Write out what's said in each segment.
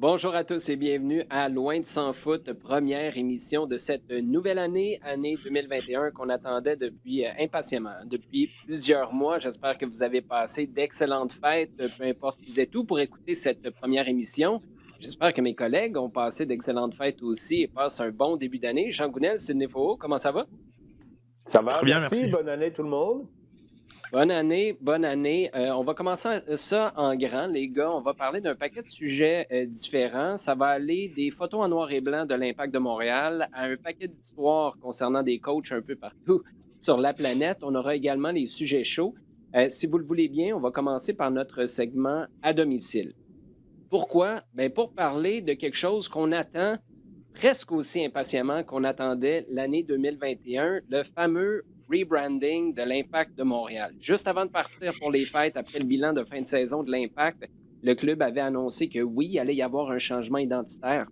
Bonjour à tous et bienvenue à Loin de Sans Foot, première émission de cette nouvelle année 2021 qu'on attendait depuis impatiemment, depuis plusieurs mois. J'espère que vous avez passé d'excellentes fêtes, peu importe où vous êtes où, pour écouter cette première émission. J'espère que mes collègues ont passé d'excellentes fêtes aussi et passent un bon début d'année. Jean Gounel, Sidney Faux, comment ça va? Ça va, Très bien, merci. merci. Bonne année tout le monde. Bonne année, bonne année. On va commencer ça en grand, les gars. On va parler d'un paquet de sujets différents. Ça va aller des photos en noir et blanc de l'Impact de Montréal à un paquet d'histoires concernant des coachs un peu partout sur la planète. On aura également les sujets chauds. Si vous le voulez bien, on va commencer par notre segment à domicile. Pourquoi? Bien, pour parler de quelque chose qu'on attend presque aussi impatiemment qu'on attendait l'année 2021, le fameux rebranding de l'Impact de Montréal. Juste avant de partir pour les fêtes, après le bilan de fin de saison de l'Impact, le club avait annoncé que oui, il allait y avoir un changement identitaire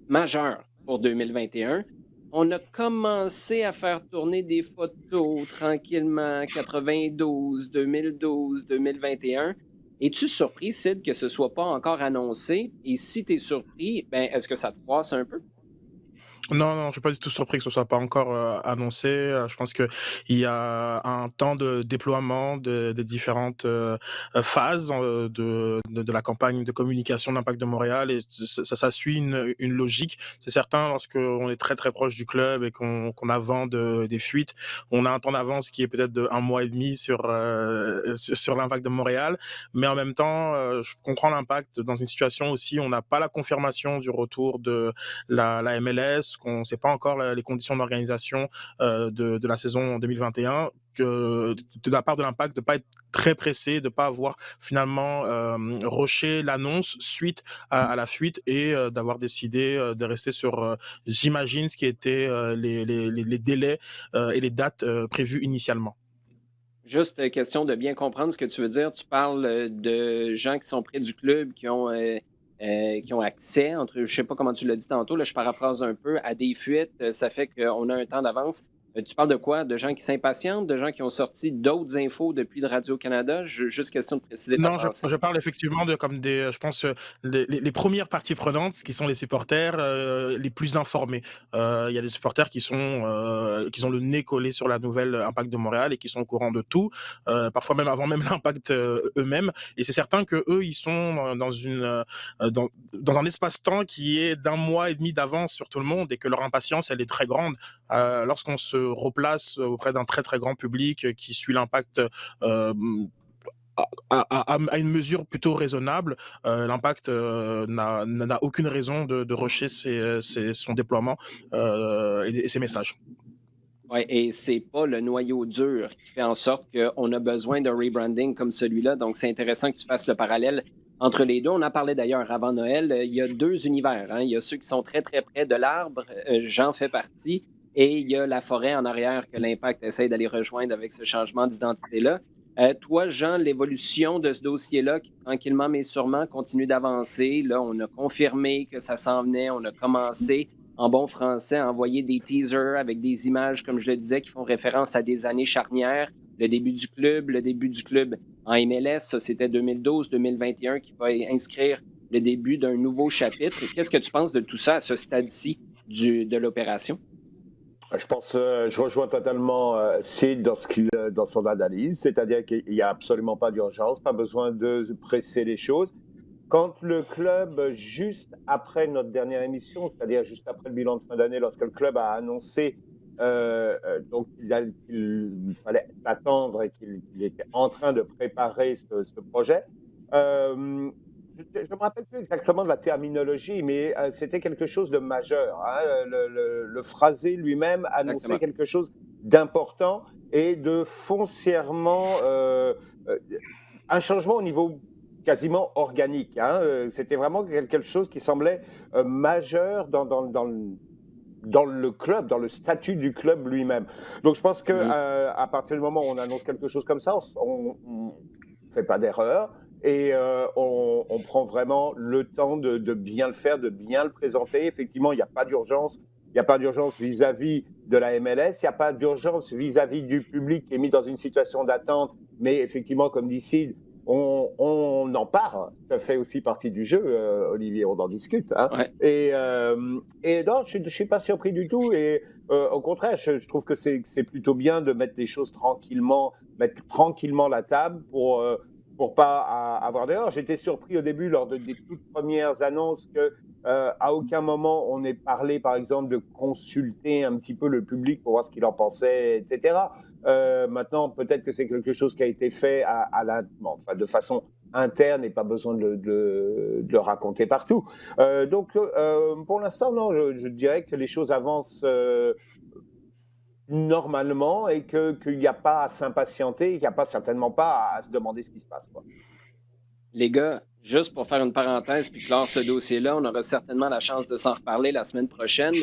majeur pour 2021. On a commencé à faire tourner des photos tranquillement, 92, 2012, 2021. Es-tu surpris, Sid, que ce ne soit pas encore annoncé? Et si tu es surpris, ben, est-ce que ça te froisse un peu? Non, non, je suis pas du tout surpris que ce soit pas encore annoncé. Je pense que il y a un temps de déploiement des différentes phases de la campagne de communication de l'Impact de Montréal et ça suit une logique. C'est certain, lorsque on est très très proche du club et qu'on a vent des fuites, on a un temps d'avance qui est peut-être de 1 mois et demi sur l'Impact de Montréal. Mais en même temps, je comprends l'impact dans une situation aussi où on n'a pas la confirmation du retour de la MLS, qu'on ne sait pas encore les conditions d'organisation de la saison 2021, que de la part de l'Impact de ne pas être très pressé, de ne pas avoir finalement rushé l'annonce suite à la fuite et d'avoir décidé de rester sur, j'imagine, ce qui était les délais et les dates prévues initialement. Juste question de bien comprendre ce que tu veux dire. Tu parles de gens qui sont près du club, qui ont accès, je ne sais pas comment tu l'as dit tantôt, là, je paraphrase un peu, à des fuites. Ça fait qu'on a un temps d'avance. Tu parles de quoi? De gens qui s'impatientent, de gens qui ont sorti d'autres infos depuis de Radio-Canada? Juste question de préciser ta Non, je pensée. je parle effectivement de comme des, je pense, les premières parties prenantes qui sont les supporters, les plus informés. Il y a des supporters qui ont le nez collé sur la nouvelle Impact de Montréal et qui sont au courant de tout, parfois même avant même l'Impact, eux-mêmes, et c'est certain qu'eux, ils sont, dans un espace-temps qui est d'1 mois et demi d'avance sur tout le monde et que leur impatience, elle est très grande. Lorsqu'on se replace auprès d'un très, très grand public qui suit l'Impact, hem à une mesure plutôt raisonnable, l'impact n'a aucune raison de rusher son déploiement et ses messages. Oui, et c'est pas le noyau dur qui fait en sorte qu'on a besoin d'un rebranding comme celui-là. Donc, c'est intéressant que tu fasses le parallèle entre les deux. On en parlait d'ailleurs avant Noël. Il y a deux univers, hein. Il y a ceux qui sont très, très près de l'arbre. J'en fais partie. Et il y a la forêt en arrière que l'Impact essaie d'aller rejoindre avec ce changement d'identité-là. Toi, Jean, l'évolution de ce dossier-là qui, tranquillement mais sûrement, continue d'avancer. Là, on a confirmé que ça s'en venait. On a commencé en bon français, envoyer des teasers avec des images, comme je le disais, qui font référence à des années charnières. Le début du club en MLS, ça c'était 2012-2021 qui va inscrire le début d'un nouveau chapitre. Qu'est-ce que tu penses de tout ça à ce stade-ci de l'opération? Je pense, je rejoins totalement Sid dans son analyse, c'est-à-dire qu'il n'y a absolument pas d'urgence, pas besoin de presser les choses. Quand le club, juste après notre dernière émission, c'est-à-dire juste après le bilan de fin d'année, lorsque le club a annoncé donc qu'il fallait attendre et qu'il était en train de préparer ce projet, euh, je ne me rappelle plus exactement de la terminologie, mais c'était quelque chose de majeur, hein. Le phrasé lui-même annonçait Exactement. quelque chose d'important et de foncièrement euh, un changement au niveau quasiment organique, hein. C'était vraiment quelque chose qui semblait majeur dans le club, dans le statut du club lui-même. Donc je pense que Mhm. à partir du moment où on annonce quelque chose comme ça, on fait pas d'erreur et on prend vraiment le temps de bien le faire, de bien le présenter. Effectivement, il n'y a pas d'urgence. Il n'y a pas d'urgence vis-à-vis de la MLS, il n'y a pas d'urgence vis-à-vis du public qui est mis dans une situation d'attente, mais effectivement, comme dit Sid, on en part. Ça fait aussi partie du jeu, Olivier, on en discute. Hein. Ouais. Et non, je suis pas surpris du tout. Et au contraire, je trouve que c'est plutôt bien de mettre les choses tranquillement, mettre tranquillement la table pour pas avoir d'erreur. J'étais surpris au début lors des toutes premières annonces que à aucun moment on ait parlé, par exemple, de consulter un petit peu le public pour voir ce qu'il en pensait, etc. Maintenant, peut-être que c'est quelque chose qui a été fait enfin, de façon interne et pas besoin de le raconter partout. Donc, pour l'instant, non, je dirais que les choses avancent normalement et qu'il n'y a pas à s'impatienter, qu'il n'y a pas certainement pas à se demander ce qui se passe, quoi. Les gars, juste pour faire une parenthèse puis clore ce dossier-là, on aura certainement la chance de s'en reparler la semaine prochaine.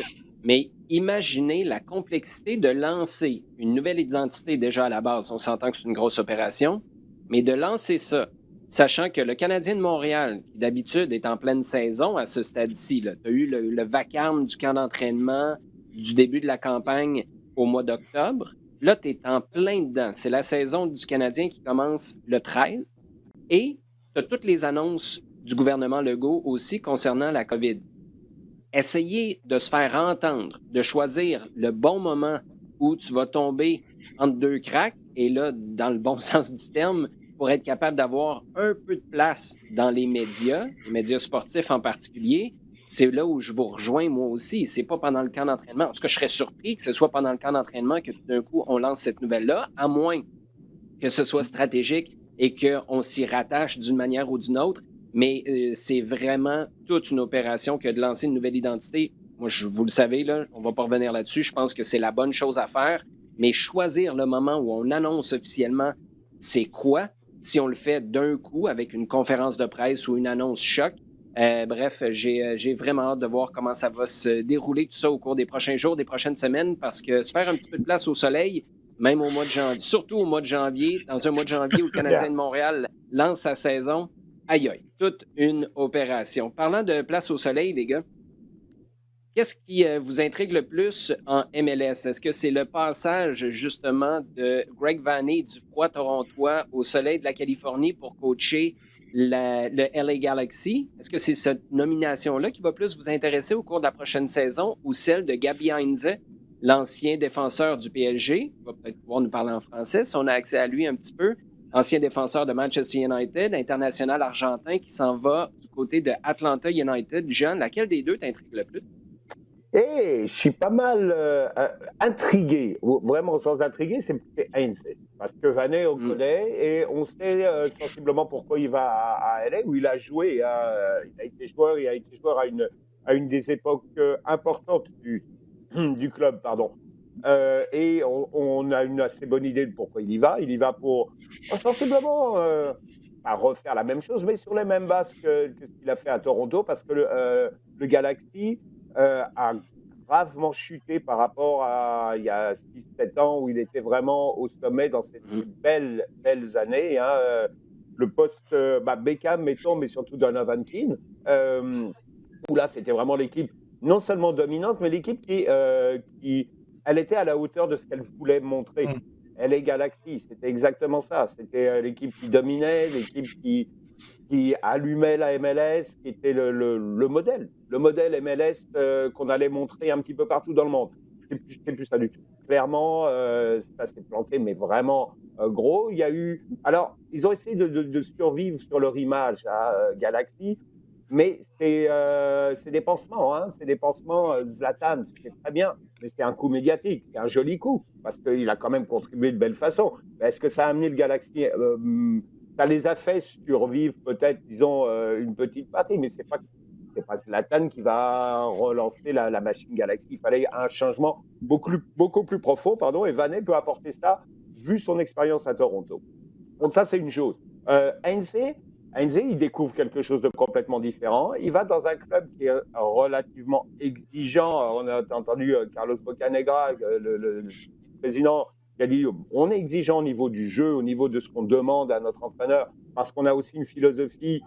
Mais imaginez la complexité de lancer une nouvelle identité déjà à la base. On s'entend que c'est une grosse opération, mais de lancer ça, sachant que le Canadien de Montréal, qui d'habitude est en pleine saison à ce stade-ci, tu as eu le vacarme du camp d'entraînement du début de la campagne au mois d'octobre. Là, tu es en plein dedans. C'est la saison du Canadien qui commence le 13 et tu as toutes les annonces du gouvernement Legault aussi concernant la COVID. Essayez de se faire entendre, de choisir le bon moment où tu vas tomber entre deux cracks, et là, dans le bon sens du terme, pour être capable d'avoir un peu de place dans les médias sportifs en particulier. C'est là où je vous rejoins moi aussi. C'est pas pendant le camp d'entraînement. En tout cas, je serais surpris que ce soit pendant le camp d'entraînement que tout d'un coup, on lance cette nouvelle-là, à moins que ce soit stratégique et qu'on s'y rattache d'une manière ou d'une autre. Mais c'est vraiment toute une opération que de lancer une nouvelle identité. Moi, vous le savez, là, on ne va pas revenir là-dessus. Je pense que c'est la bonne chose à faire. Mais choisir le moment où on annonce officiellement c'est quoi, si on le fait d'un coup avec une conférence de presse ou une annonce choc. Bref, j'ai vraiment hâte de voir comment ça va se dérouler tout ça au cours des prochains jours, des prochaines semaines, parce que se faire un petit peu de place au soleil, même au mois de janvier, surtout au mois de janvier, dans un mois de janvier où le Canadien de Montréal lance sa saison, aïe aïe, toute une opération. Parlant de place au soleil, les gars, qu'est-ce qui vous intrigue le plus en MLS? Est-ce que c'est le passage justement de Greg Vanney du froid torontois au soleil de la Californie pour coacher le LA Galaxy? Est-ce que c'est cette nomination-là qui va plus vous intéresser au cours de la prochaine saison ou celle de Gabi Heinze, l'ancien défenseur du PSG? Il va peut-être pouvoir nous parler en français si on a accès à lui un petit peu. Ancien défenseur de Manchester United, international argentin qui s'en va du côté de Atlanta United. Jean, laquelle des deux t'intrigue le plus? Et je suis pas mal intrigué, vraiment au sens d'intrigué, c'est Heinze. Parce que Vanney, on connaît et on sait sensiblement pourquoi il va à LA, où il a joué. Il a été joueur à une des époques importantes du club, pardon. Et on a une assez bonne idée de pourquoi il y va. Il y va pour sensiblement pas refaire la même chose, mais sur les mêmes bases que ce qu'il a fait à Toronto, parce que le Galaxy a gravement chuté par rapport à il y a 6-7 ans où il était vraiment au sommet dans ces belles années. Hein, le poste Beckham, mettons, mais surtout Donovan Keane, où là, c'était vraiment l'équipe non seulement dominante, mais l'équipe qui elle était à la hauteur de ce qu'elle voulait montrer. Elle est Galaxy, c'était exactement ça. C'était l'équipe qui dominait, l'équipe qui allumait la MLS, qui était le modèle MLS qu'on allait montrer un petit peu partout dans le monde. C'est plus ça du tout. Clairement, ça s'est planté, mais vraiment gros. Il y a eu. Alors, ils ont essayé de survivre sur leur image à Galaxy, mais c'est des pansements. Hein, c'est des pansements. Zlatan, c'était très bien, mais c'était un coup médiatique, c'était un joli coup, parce qu'il a quand même contribué de belle façon. Mais est-ce que ça a amené le Galaxy ça les a fait survivre peut-être, disons, une petite partie, mais c'est pas Zlatan qui va relancer la machine Galaxy. Il fallait un changement beaucoup plus profond, pardon, et Vanney peut apporter ça, vu son expérience à Toronto. Donc ça, c'est une chose. Heinze, il découvre quelque chose de complètement différent. Il va dans un club qui est relativement exigeant. On a entendu Carlos Bocanegra, le président, qui a dit on est exigeant au niveau du jeu, au niveau de ce qu'on demande à notre entraîneur, parce qu'on a aussi une philosophie.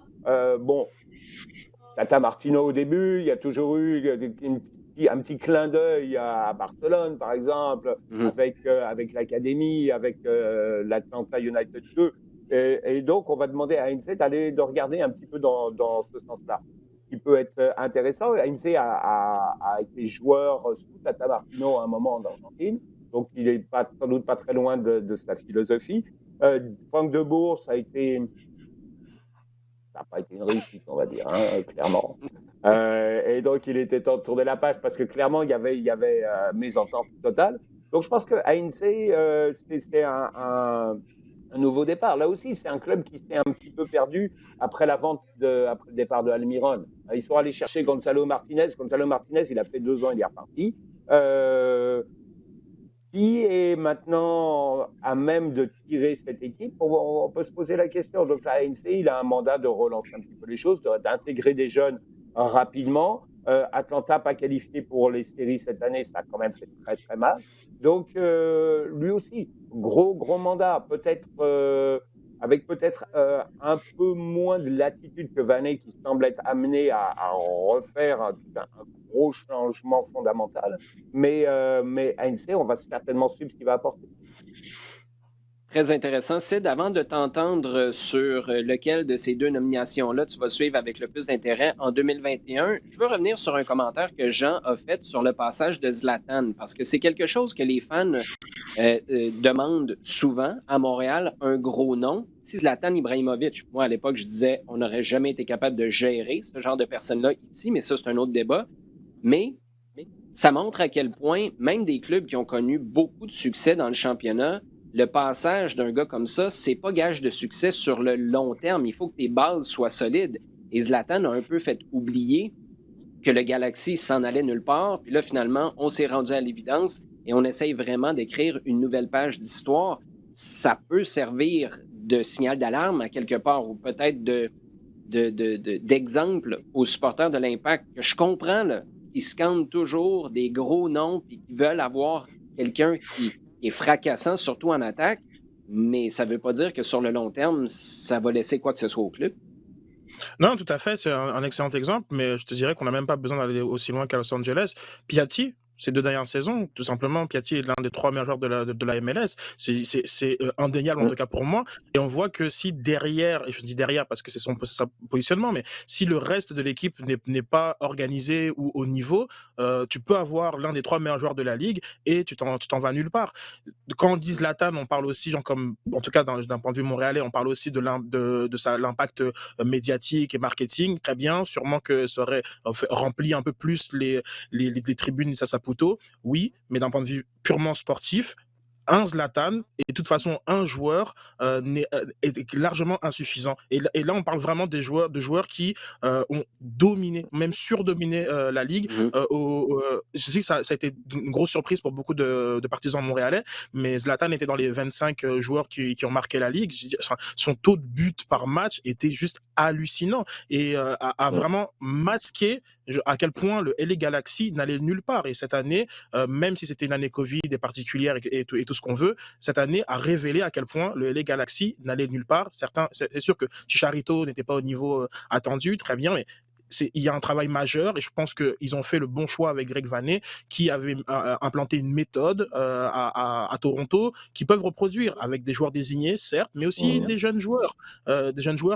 Tata Martino au début, il y a toujours eu un petit clin d'œil à Barcelone, par exemple, avec l'académie, avec l'Atlanta United 2. Et donc, on va demander à Heinze de regarder un petit peu dans ce sens-là, qui peut être intéressant. Heinze a été joueur sous Tata Martino à un moment en Argentine, donc il n'est sans doute pas très loin de sa philosophie. Franck de Boer, ça n'a pas été une réussite, on va dire, hein, clairement. Et donc, il était temps de tourner la page parce que clairement, il y avait mésentente totale. Donc, je pense que Heinze, c'est un nouveau départ. Là aussi, c'est un club qui s'est un petit peu perdu après après le départ de Almiron. Ils sont allés chercher Gonzalo Martinez. Gonzalo Martinez, il a fait 2 ans, il est reparti. Qui est maintenant à même de tirer cette équipe? On peut se poser la question. Donc, la ANC, il a un mandat de relancer un petit peu les choses, d'intégrer des jeunes rapidement. Atlanta pas qualifié pour les séries cette année, ça a quand même fait très très mal. Donc, lui aussi, gros mandat, avec peut-être un peu moins de latitude que Vanet, qui semble être amené à refaire un gros changement fondamental. Mais Heinze, on va certainement suivre ce qu'il va apporter. Très intéressant. Sid, avant de t'entendre sur lequel de ces deux nominations-là tu vas suivre avec le plus d'intérêt en 2021, je veux revenir sur un commentaire que Jean a fait sur le passage de Zlatan, parce que c'est quelque chose que les fans demandent souvent à Montréal, un gros nom. Si Zlatan Ibrahimovic, moi à l'époque je disais on n'aurait jamais été capable de gérer ce genre de personne-là ici, mais ça c'est un autre débat. Mais ça montre à quel point même des clubs qui ont connu beaucoup de succès dans le championnat, le passage d'un gars comme ça, c'est pas gage de succès sur le long terme. Il faut que tes bases soient solides. Et Zlatan a un peu fait oublier que le Galaxy s'en allait nulle part. Puis là, finalement, on s'est rendu à l'évidence et on essaye vraiment d'écrire une nouvelle page d'histoire. Ça peut servir de signal d'alarme à quelque part, ou peut-être d'exemple aux supporters de l'Impact, que je comprends, là, qui scandent toujours des gros noms et qui veulent avoir quelqu'un qui est fracassant, surtout en attaque, mais ça ne veut pas dire que sur le long terme, ça va laisser quoi que ce soit au club. Non, tout à fait, c'est un excellent exemple, mais je te dirais qu'on n'a même pas besoin d'aller aussi loin qu'à Los Angeles. Piatti, ces 2 dernières saisons, tout simplement, Piatti est l'un des 3 meilleurs joueurs de la MLS. C'est indéniable, en tout cas pour moi. Et on voit que si derrière, et je dis derrière parce que c'est son positionnement, mais si le reste de l'équipe n'est pas organisé ou au niveau, tu peux avoir l'un des 3 meilleurs joueurs de la ligue et tu t'en vas nulle part. Quand on dit Zlatan, on parle aussi, genre comme, en tout cas d'un point de vue montréalais, on parle aussi de l'impact médiatique et marketing. Très bien, sûrement que ça aurait rempli un peu plus les tribunes de Saputo, oui, mais d'un point de vue purement sportif, un Zlatan et de toute façon un joueur est largement insuffisant. Et là, on parle vraiment de joueurs qui ont dominé, même surdominé la ligue. Je sais que ça a été une grosse surprise pour beaucoup de partisans montréalais, mais Zlatan était dans les 25 joueurs qui ont marqué la ligue. Son taux de but par match était juste hallucinant et a vraiment masqué à quel point le LA Galaxy n'allait nulle part. Et cette année, même si c'était une année Covid et particulière et tout ce qu'on veut, cette année a révélé à quel point le LA Galaxy n'allait nulle part. C'est sûr que Chicharito n'était pas au niveau attendu, très bien, mais il y a un travail majeur et je pense qu'ils ont fait le bon choix avec Greg Vanney qui avait implanté une méthode à Toronto qui peuvent reproduire avec des joueurs désignés, certes, mais aussi des jeunes joueurs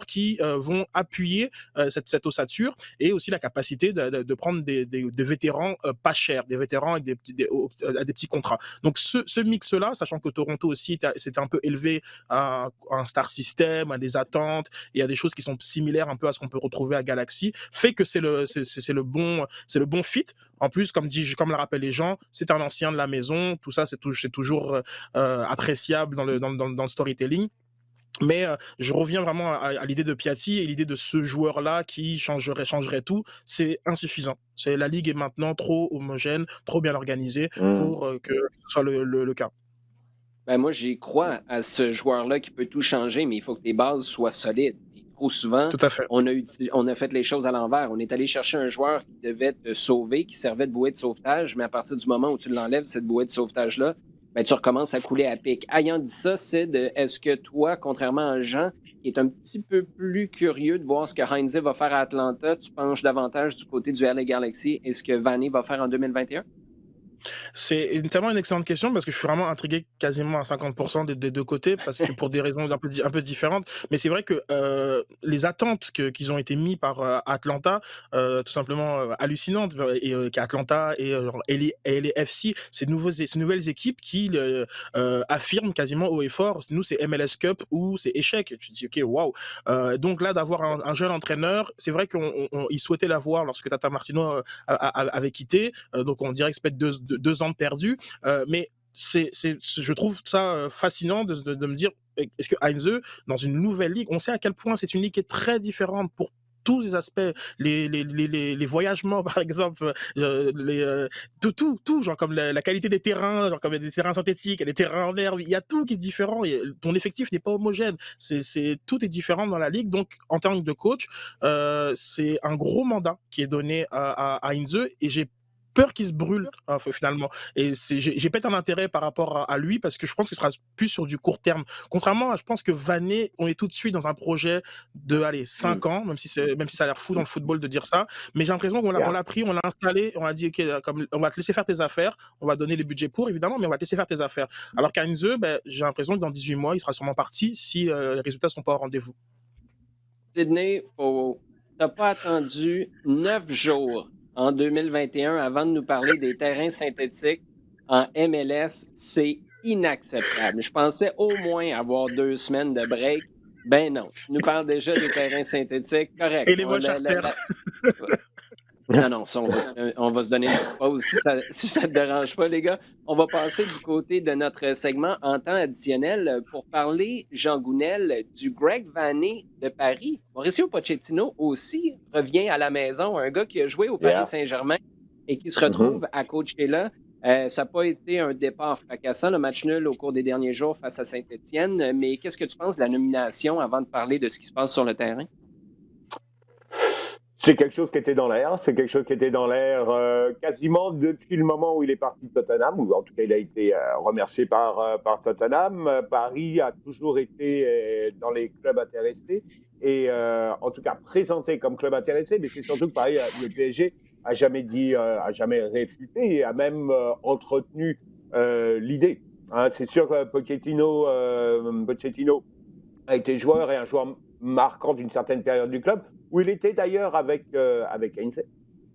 qui vont appuyer cette ossature et aussi la capacité de prendre des vétérans pas chers, des vétérans avec des petits contrats. Donc ce mix-là, sachant que Toronto aussi s'était un peu élevé à un star system, à des attentes et à des choses qui sont similaires un peu à ce qu'on peut retrouver à Galaxy, fait que c'est le bon fit. En plus, comme l'a rappelé les gens, c'est un ancien de la maison. Tout ça, c'est toujours appréciable dans le storytelling. Mais je reviens vraiment à l'idée de Piatti et l'idée de ce joueur-là qui changerait tout. C'est insuffisant. La ligue est maintenant trop homogène, trop bien organisée pour que ce soit le cas. Ben moi, j'y crois à ce joueur-là qui peut tout changer, mais il faut que tes bases soient solides. Et trop souvent, Tout à fait. on a fait les choses à l'envers. On est allé chercher un joueur qui devait te sauver, qui servait de bouée de sauvetage, mais à partir du moment où tu l'enlèves, cette bouée de sauvetage-là, ben, tu recommences à couler à pic. Ayant dit ça, Sid, est-ce que toi, contrairement à Jean, qui est un petit peu plus curieux de voir ce que Heinze va faire à Atlanta, tu penches davantage du côté du LA Galaxy et ce que Vanney va faire en 2021? C'est tellement une excellente question parce que je suis vraiment intrigué quasiment à 50% des 2 côtés parce que pour des raisons un peu différentes. Mais c'est vrai que, les attentes qu'ils ont été mis par, Atlanta, tout simplement, hallucinantes et qu'Atlanta et genre LA FC, ces nouvelles équipes qui, affirment quasiment haut et fort: «Nous, c'est MLS Cup ou c'est échec». Et tu te dis: «OK, waouh!» Donc là, d'avoir un jeune entraîneur, c'est vrai qu'ils souhaitaient l'avoir lorsque Tata Martino, avait quitté. Donc on dirait que c'est peut-être 2 ans de perdus. Mais je trouve ça fascinant de me dire, est-ce que Heinze, dans une nouvelle ligue, on sait à quel point c'est une ligue qui est très différente pour tous les aspects, les voyagements par exemple, tout, genre comme la qualité des terrains, genre comme il y a des terrains synthétiques, il y a des terrains en herbe, il y a tout qui est différent, ton effectif n'est pas homogène, tout est différent dans la ligue, donc en termes de coach, c'est un gros mandat qui est donné à Heinze et j'ai peur qu'il se brûle finalement. Et j'ai peut-être un intérêt par rapport à lui parce que je pense que ce sera plus sur du court terme. Contrairement à, je pense que Vané, on est tout de suite dans un projet de, allez, Mm. 5 ans, même si ça a l'air fou dans le football de dire ça. Mais j'ai l'impression qu'on Yeah. l'a pris, on l'a installé, on a dit, OK, comme, on va te laisser faire tes affaires, on va donner les budgets pour, évidemment, mais on va te laisser faire tes affaires. Alors qu'Heinze, ben, j'ai l'impression que dans 18 mois, il sera sûrement parti si les résultats ne sont pas au rendez-vous. Sydney, t'as pas attendu 9 jours en 2021 avant de nous parler des terrains synthétiques en MLS. C'est inacceptable. Je pensais au moins avoir 2 semaines de break. Ben non, tu nous parles déjà des terrains synthétiques. Correct. Et les vols charters. Non, non, ça, on va se donner une petite pause si ça te dérange pas, les gars. On va passer du côté de notre segment en temps additionnel pour parler, Jean Gounel, du Greg Vanney de Paris. Mauricio Pochettino aussi revient à la maison, un gars qui a joué au Paris Yeah. Saint-Germain et qui se Mhm. retrouve à coacher là. Ça n'a pas été un départ fracassant, le match nul au cours des derniers jours face à Saint-Étienne. Mais qu'est-ce que tu penses de la nomination avant de parler de ce qui se passe sur le terrain? C'est quelque chose qui était dans l'air. C'est quelque chose qui était dans l'air quasiment depuis le moment où il est parti de Tottenham, ou en tout cas il a été remercié par Tottenham. Paris a toujours été dans les clubs intéressés et en tout cas présenté comme club intéressé. Mais c'est surtout que Paris, le PSG a jamais dit, a jamais réfuté et a même entretenu l'idée. Hein, c'est sûr que Pochettino a été joueur et un joueur marquant d'une certaine période du club, où il était d'ailleurs avec Heinze.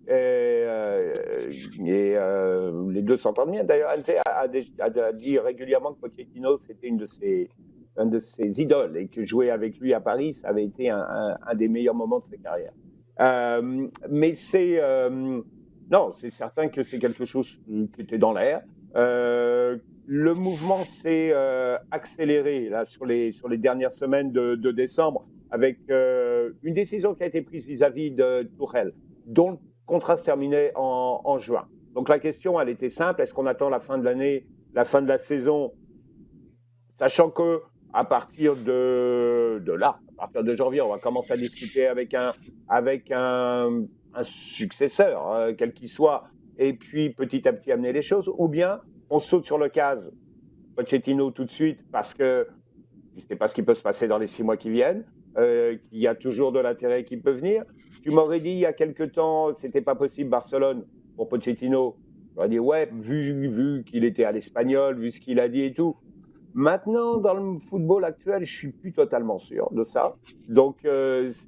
Les deux s'entendent bien. D'ailleurs, Heinze a dit régulièrement que Pochettino, c'était un de ses idoles et que jouer avec lui à Paris, ça avait été un des meilleurs moments de sa carrière. Mais non, c'est certain que c'est quelque chose qui était dans l'air. Le mouvement s'est accéléré là, sur les dernières semaines de décembre avec une décision qui a été prise vis-à-vis de Tourelle, dont le contrat se terminait en juin. Donc la question, elle était simple, est-ce qu'on attend la fin de l'année, la fin de la saison, sachant que à partir de là, à partir de janvier, on va commencer à discuter avec un successeur, quel qu'il soit, et puis petit à petit amener les choses, ou bien on saute sur le case Pochettino tout de suite parce que je ne sais pas ce qui peut se passer dans les 6 mois qui viennent, qu'il y a toujours de l'intérêt qui peut venir. Tu m'aurais dit il y a quelque temps, c'était pas possible Barcelone pour Pochettino. J'aurais dit ouais, vu qu'il était à l'Espagnol, vu ce qu'il a dit et tout. Maintenant, dans le football actuel, je suis plus totalement sûr de ça. Donc,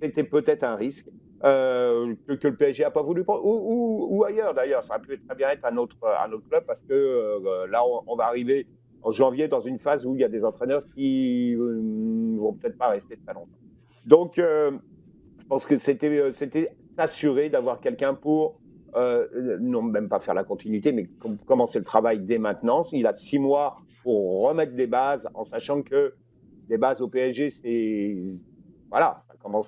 c'était peut-être un risque que le PSG a pas voulu prendre, ou ailleurs d'ailleurs. Ça peut très bien être un autre club parce que là, on va arriver en janvier dans une phase où il y a des entraîneurs qui vont peut-être pas rester très longtemps. Donc, je pense que c'était assuré d'avoir quelqu'un pour non même pas faire la continuité, mais commencer le travail dès maintenant. Il a 6 mois pour remettre des bases, en sachant que les bases au PSG, voilà,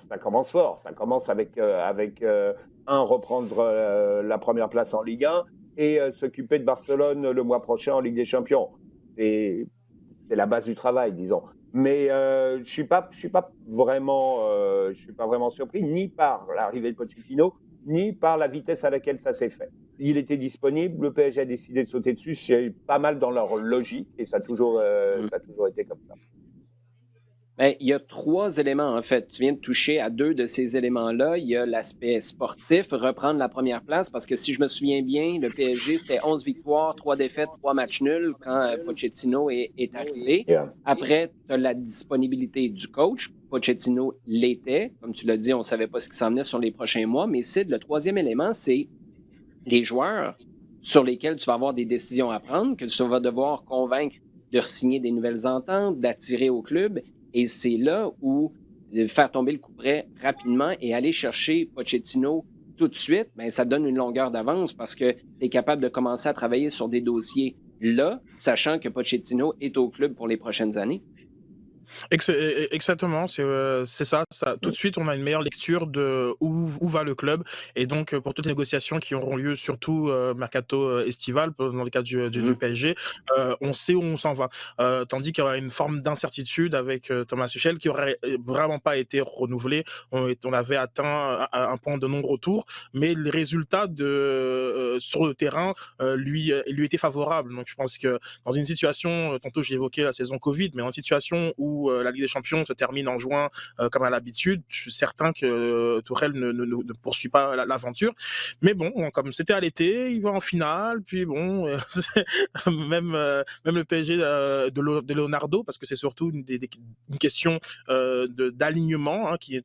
ça commence fort. Ça commence avec reprendre la première place en Ligue 1 et s'occuper de Barcelone le mois prochain en Ligue des Champions. C'est la base du travail, disons. Mais je suis pas vraiment surpris ni par l'arrivée de Pochettino, ni par la vitesse à laquelle ça s'est fait. Il était disponible, le PSG a décidé de sauter dessus, c'est pas mal dans leur logique et ça a toujours été comme ça. Ben, il y a 3 éléments, en fait. Tu viens de toucher à 2 de ces éléments-là. Il y a l'aspect sportif, reprendre la première place, parce que si je me souviens bien, le PSG, c'était 11 victoires, 3 défaites, 3 matchs nuls quand Pochettino est arrivé. Yeah. Après, tu as la disponibilité du coach. Pochettino l'était. Comme tu l'as dit, on ne savait pas ce qui s'en venait sur les prochains mois. Mais Sid, le troisième élément, c'est les joueurs sur lesquels tu vas avoir des décisions à prendre, que tu vas devoir convaincre de signer des nouvelles ententes, d'attirer au club. Et c'est là où faire tomber le couperet rapidement et aller chercher Pochettino tout de suite, bien, ça donne une longueur d'avance parce que tu es capable de commencer à travailler sur des dossiers là, sachant que Pochettino est au club pour les prochaines années. Exactement, c'est ça, ça. Tout de suite, on a une meilleure lecture de où va le club. Et donc, pour toutes les négociations qui auront lieu, surtout mercato estival, dans le cas du Mhm. PSG, on sait où on s'en va. Tandis qu'il y aura une forme d'incertitude avec Thomas Tuchel qui aurait vraiment pas été renouvelé. On avait atteint un point de non-retour, mais les résultats sur le terrain lui étaient favorables. Donc, je pense que dans une situation, tantôt j'ai évoqué la saison Covid, mais dans une situation où la Ligue des Champions se termine en juin comme à l'habitude, je suis certain que Tourelle ne poursuit pas l'aventure. Mais bon, comme c'était à l'été, il va en finale, puis bon, même le PSG de Leonardo, parce que c'est surtout une question d'alignement qui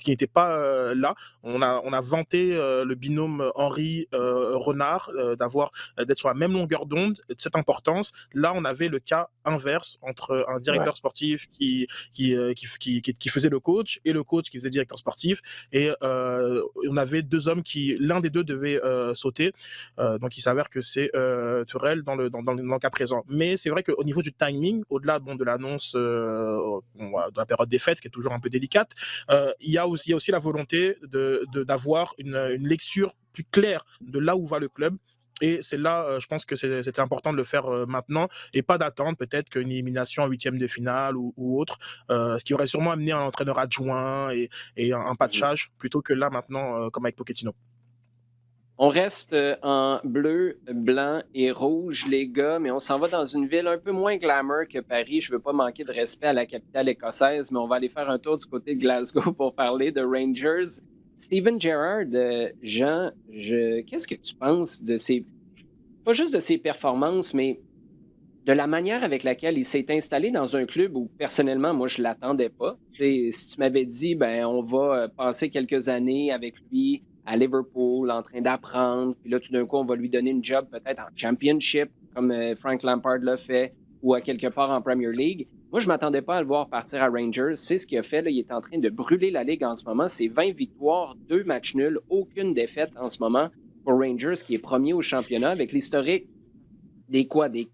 n'était pas là. On a vanté le binôme Henry-Renard d'être sur la même longueur d'onde, de cette importance. Là, on avait le cas inverse entre un directeur sportif qui faisait le coach et le coach qui faisait directeur sportif. Et on avait deux hommes l'un des deux devait sauter. Donc, il s'avère que c'est Tourelle dans le cas présent. Mais c'est vrai qu'au niveau du timing, au-delà de l'annonce de la période des fêtes, qui est toujours un peu délicate, il y a aussi la volonté d'avoir une lecture plus claire de là où va le club. Et c'est là, je pense que c'était important de le faire maintenant et pas d'attendre peut-être qu'une élimination en huitième de finale ou autre, ce qui aurait sûrement amené un entraîneur adjoint et un patchage plutôt que là maintenant, comme avec Pochettino. On reste en bleu, blanc et rouge, les gars, mais on s'en va dans une ville un peu moins glamour que Paris. Je ne veux pas manquer de respect à la capitale écossaise, mais on va aller faire un tour du côté de Glasgow pour parler de Rangers. Steven Gerrard, Jean, qu'est-ce que tu penses de pas juste de ses performances, mais de la manière avec laquelle il s'est installé dans un club où, personnellement, moi, je ne l'attendais pas. Si tu m'avais dit, ben, on va passer quelques années avec lui à Liverpool en train d'apprendre, puis là, tout d'un coup, on va lui donner une job peut-être en Championship, comme Frank Lampard l'a fait, ou à quelque part en Premier League. Moi, je ne m'attendais pas à le voir partir à Rangers. C'est ce qu'il a fait. Là. Il est en train de brûler la Ligue en ce moment. C'est 20 victoires, 2 matchs nuls, aucune défaite en ce moment pour Rangers, qui est premier au championnat avec l'historique des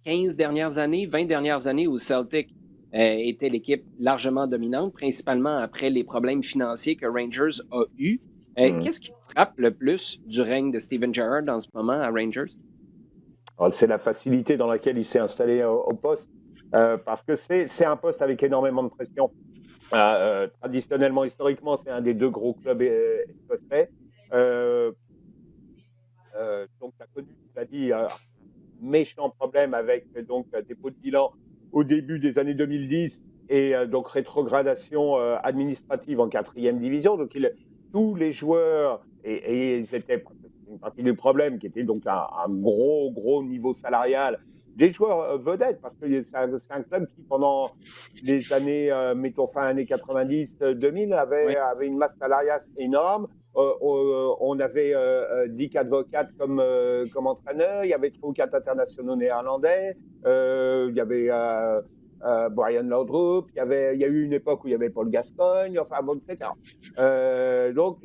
15 dernières années, 20 dernières années où Celtic était l'équipe largement dominante, principalement après les problèmes financiers que Rangers a eus. Qu'est-ce qui te frappe le plus du règne de Steven Gerrard en ce moment à Rangers? C'est la facilité dans laquelle il s'est installé au poste, parce que c'est un poste avec énormément de pression. Traditionnellement, historiquement, c'est un des deux gros clubs écossais. Donc, tu as connu, tu l'as dit, méchant problème avec donc dépôt de bilan au début des années 2010 et donc rétrogradation administrative en 4e division. Donc tous les joueurs, et c'était une partie du problème qui était donc un gros niveau salarial, des joueurs vedettes, parce que c'est un club qui, pendant les années, mettons fin années 90-2000, Oui. avait une masse salariale énorme. On avait Dick Advocat comme entraîneur, il y avait 3 ou 4 internationaux néerlandais, il y avait Brian Laudrup, il y a eu une époque où il y avait Paul Gascoigne, enfin bon, etc. Donc,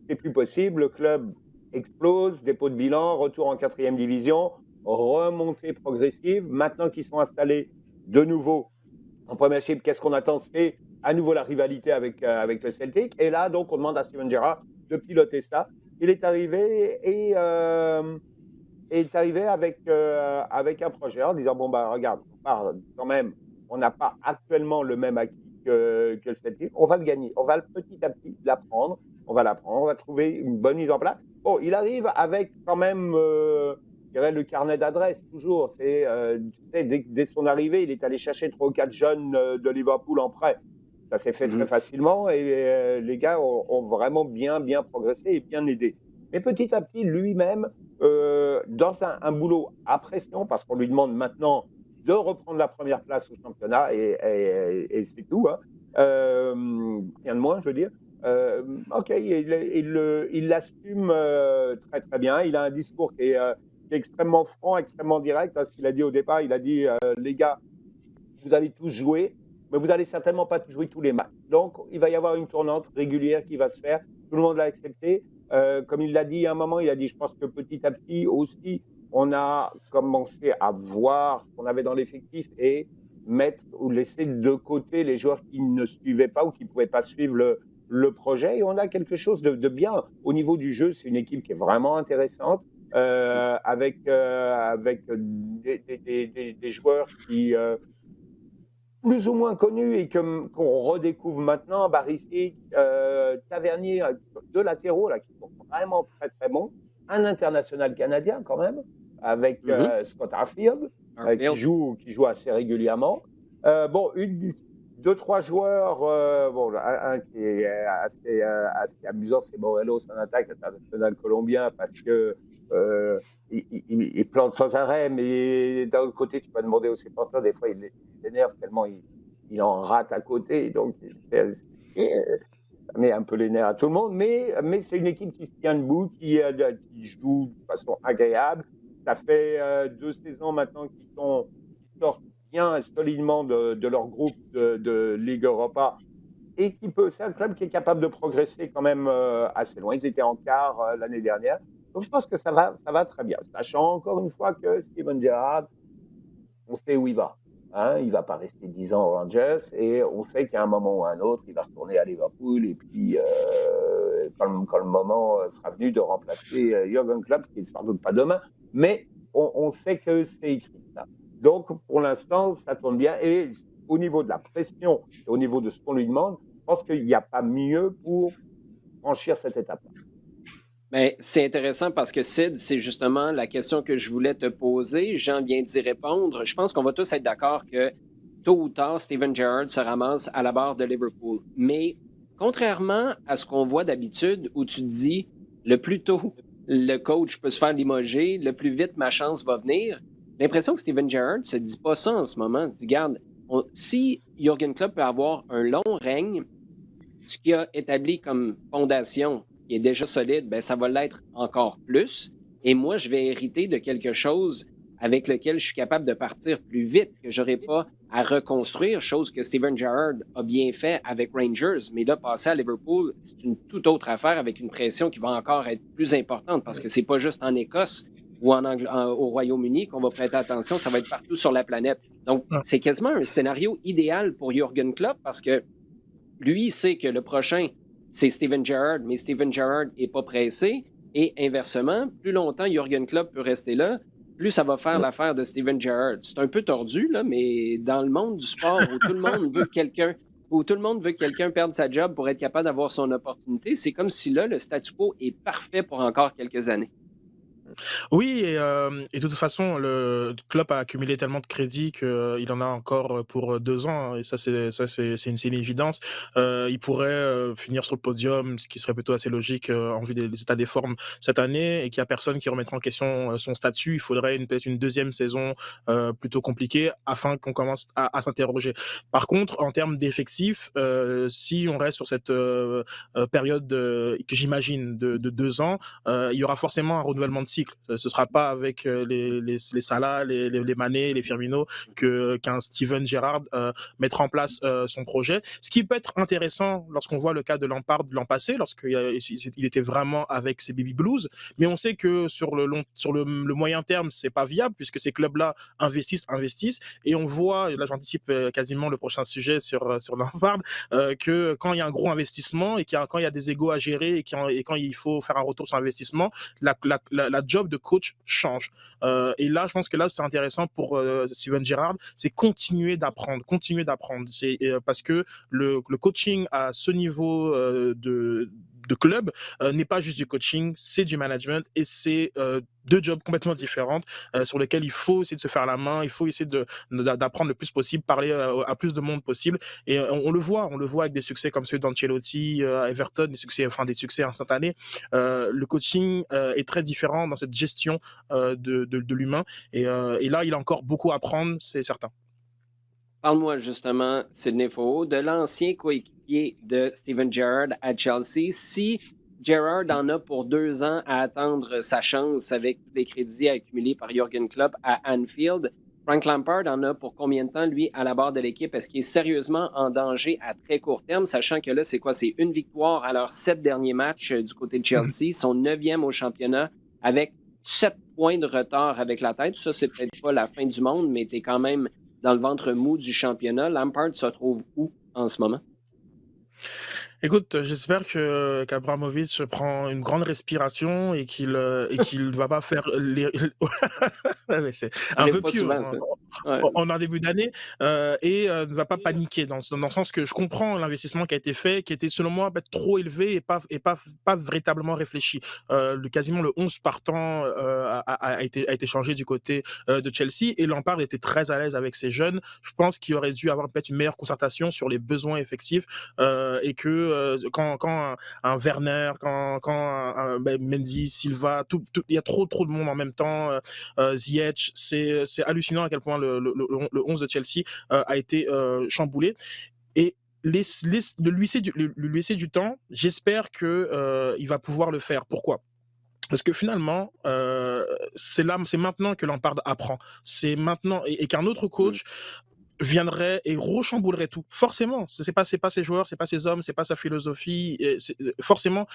c'est plus possible, le club explose, dépôt de bilan, retour en 4e division, remontée progressive. Maintenant qu'ils sont installés de nouveau en Premiership, qu'est-ce qu'on attend? C'est à nouveau la rivalité avec le Celtic. Et là, donc, on demande à Steven Gerrard de piloter ça. Il est arrivé avec un projet en disant, bon, bah, regarde, quand même, on n'a pas actuellement le même acquis que le Celtic. On va le gagner. On va petit à petit l'apprendre. On va trouver une bonne mise en place. Bon, il arrive avec quand même le carnet d'adresses, toujours. Dès son arrivée, il est allé chercher 3 ou 4 jeunes de Liverpool en prêt. Ça s'est fait très Mhm. facilement et les gars ont vraiment bien progressé et bien aidé. Mais petit à petit, lui-même, dans un boulot à pression, parce qu'on lui demande maintenant de reprendre la première place au championnat et c'est tout, hein. Rien de moins, je veux dire. Ok, il l'assume très très bien. Il a un discours qui est extrêmement franc, extrêmement direct. Ce qu'il a dit au départ, il a dit les gars, vous allez tous jouer, mais vous allez certainement pas tous jouer tous les matchs. Donc, il va y avoir une tournante régulière qui va se faire. Tout le monde l'a accepté. Comme il l'a dit à un moment, il a dit, je pense que petit à petit aussi, on a commencé à voir ce qu'on avait dans l'effectif et mettre ou laisser de côté les joueurs qui ne suivaient pas ou qui ne pouvaient pas suivre le projet. Et on a quelque chose de bien. Au niveau du jeu, c'est une équipe qui est vraiment intéressante. Avec des joueurs qui, plus ou moins connus et qu'on redécouvre maintenant, Barisic, Tavernier, deux latéraux là, qui sont vraiment très très bons. Un international canadien quand même, avec Mhm. Scott Arfield, Arfield. qui joue assez régulièrement. Bon, deux, trois joueurs, bon, un qui est assez amusant, c'est Morelos, un attaque international colombien, parce que il plante sans arrêt, mais d'un autre côté, tu peux demander aux supporters, des fois, il énerve tellement il en rate à côté. Donc, ça met un peu les nerfs à tout le monde. Mais c'est une équipe qui se tient debout, qui joue de façon agréable. Ça fait 2 saisons maintenant qu'ils sortent bien solidement de leur groupe de Ligue Europa. Et c'est un club qui est capable de progresser quand même assez loin. Ils étaient en quart l'année dernière. Donc, je pense que ça va très bien. Sachant encore une fois que Steven Gerrard, on sait où il va. Hein, il ne va pas rester 10 ans aux Rangers et on sait qu'à un moment ou à un autre, il va retourner à Liverpool et puis quand le moment sera venu de remplacer Jürgen Klopp, qui n'est sans doute pas demain, mais on sait que c'est écrit ça. Donc pour l'instant, ça tourne bien et au niveau de la pression et au niveau de ce qu'on lui demande, je pense qu'il n'y a pas mieux pour franchir cette étape-là. Ben, c'est intéressant parce que Sid, c'est justement la question que je voulais te poser. Jean vient d'y répondre. Je pense qu'on va tous être d'accord que tôt ou tard, Steven Gerrard se ramasse à la barre de Liverpool. Mais contrairement à ce qu'on voit d'habitude, où tu te dis le plus tôt le coach peut se faire limoger, le plus vite ma chance va venir, l'impression que Steven Gerrard se dit pas ça en ce moment. Il dit, garde, si Jürgen Klopp peut avoir un long règne, ce qu'il a établi comme fondation qui est déjà solide, ben, ça va l'être encore plus. Et moi, je vais hériter de quelque chose avec lequel je suis capable de partir plus vite, que je n'aurai pas à reconstruire, chose que Steven Gerrard a bien fait avec Rangers. Mais là, passer à Liverpool, c'est une toute autre affaire avec une pression qui va encore être plus importante parce que c'est pas juste en Écosse ou au Royaume-Uni qu'on va prêter attention, ça va être partout sur la planète. Donc, Ouais. c'est quasiment un scénario idéal pour Jürgen Klopp parce que lui, il sait que le prochain, c'est Steven Gerrard, mais Steven Gerrard n'est pas pressé. Et inversement, plus longtemps Jürgen Klopp peut rester là, plus ça va faire l'affaire de Steven Gerrard. C'est un peu tordu, là, mais dans le monde du sport où tout le monde veut que quelqu'un perde sa job pour être capable d'avoir son opportunité, c'est comme si là, le statu quo est parfait pour encore quelques années. Oui, et de toute façon, le Klopp a accumulé tellement de crédits qu'il en a encore pour 2 ans, hein, et c'est une évidence. Il pourrait finir sur le podium, ce qui serait plutôt assez logique en vue des états des formes cette année, et qu'il n'y a personne qui remettra en question son statut. Il faudrait peut-être une deuxième saison plutôt compliquée afin qu'on commence à s'interroger. Par contre, en termes d'effectifs, si on reste sur cette période que j'imagine de 2 ans, il y aura forcément un renouvellement de cycle. Ce ne sera pas avec les Salah, les Mané, les Firmino qu'un Steven Gerrard mettra en place son projet. Ce qui peut être intéressant lorsqu'on voit le cas de Lampard de l'an passé, lorsqu'il était vraiment avec ses Baby Blues, mais on sait que sur le moyen terme, c'est pas viable puisque ces clubs-là investissent, et on voit, là j'anticipe quasiment le prochain sujet sur Lampard, que quand il y a un gros investissement et quand il y a des égos à gérer et quand il faut faire un retour sur investissement, la job de coach change. Et là, je pense que là, c'est intéressant pour Steven Gerrard, c'est continuer d'apprendre. Parce que le coaching à ce niveau de club n'est pas juste du coaching, c'est du management et c'est deux jobs complètement différents sur lesquels il faut essayer de se faire la main, il faut essayer d'apprendre le plus possible, parler à plus de monde possible. Et on le voit avec des succès comme ceux d'Ancelotti à Everton, des succès instantanés. Le coaching est très différent dans cette gestion de l'humain. Et là, il a encore beaucoup à apprendre, c'est certain. Parle-moi justement, Sidney Faux, de l'ancien coéquipier de Steven Gerrard à Chelsea. Si Gerrard en a pour 2 ans à attendre sa chance avec tous les crédits accumulés par Jürgen Klopp à Anfield, Frank Lampard en a pour combien de temps, lui, à la barre de l'équipe? Est-ce qu'il est sérieusement en danger à très court terme, sachant que là, c'est quoi? C'est une victoire à leurs 7 derniers matchs du côté de Chelsea, son 9e au championnat, avec 7 points de retard avec la tête. Ça, c'est peut-être pas la fin du monde, mais tu es quand même dans le ventre mou du championnat. Lampard se trouve où en ce moment? Écoute, j'espère que qu'Abramovich prend une grande respiration et qu'il va pas faire les ouais, mais c'est Ça un arrive vœu pas pieux souvent, ça. Ouais. en début d'année, et ne va pas paniquer dans le sens que je comprends l'investissement qui a été fait, qui était selon moi peut-être trop élevé et pas véritablement réfléchi. Quasiment le 11 partant a été changé du côté de Chelsea et Lampard était très à l'aise avec ses jeunes. Je pense qu'il aurait dû avoir peut-être une meilleure concertation sur les besoins effectifs et que quand un Werner, quand Mendy, Silva, il y a trop de monde en même temps, Ziyech, c'est hallucinant à quel point le 11 de Chelsea a été chamboulé. Et de lui laisser du temps, j'espère qu'il va pouvoir le faire. Pourquoi? Parce que finalement, c'est maintenant que Lampard apprend. C'est maintenant et qu'un autre Mm. coach viendrait et rechamboulerait tout. Forcément, c'est pas ses joueurs, c'est pas ses hommes, c'est pas sa philosophie. Et forcément,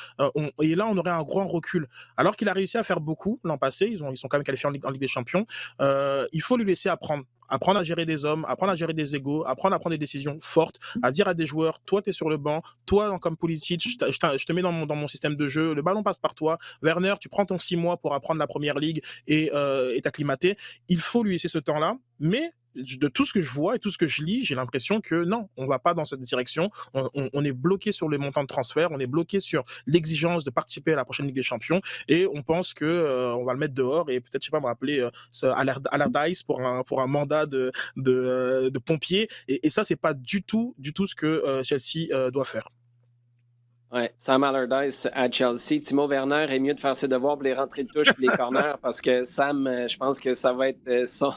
et là, on aurait un grand recul. Alors qu'il a réussi à faire beaucoup l'an passé, ils sont quand même qualifiés en Ligue des Champions. Il faut lui laisser apprendre à gérer des hommes, apprendre à gérer des égos, apprendre à prendre des décisions fortes, à dire à des joueurs, toi, tu es sur le banc, toi, comme Pulisic, je te mets dans mon système de jeu, le ballon passe par toi. Werner, tu prends ton 6 mois pour apprendre la première ligue et t'acclimater. Il faut lui laisser ce temps-là, mais de tout ce que je vois et tout ce que je lis, j'ai l'impression que non, on va pas dans cette direction. On est bloqué sur les montants de transfert, on est bloqué sur l'exigence de participer à la prochaine Ligue des Champions et on pense que on va le mettre dehors et peut-être, je sais pas, me rappeler Allardyce pour un mandat de pompier. Et ça, c'est pas du tout ce que Chelsea doit faire. Ouais, Sam Allardyce à Chelsea. Timo Werner est mieux de faire ses devoirs pour les rentrées de touche et les corners parce que Sam, je pense que ça va être son,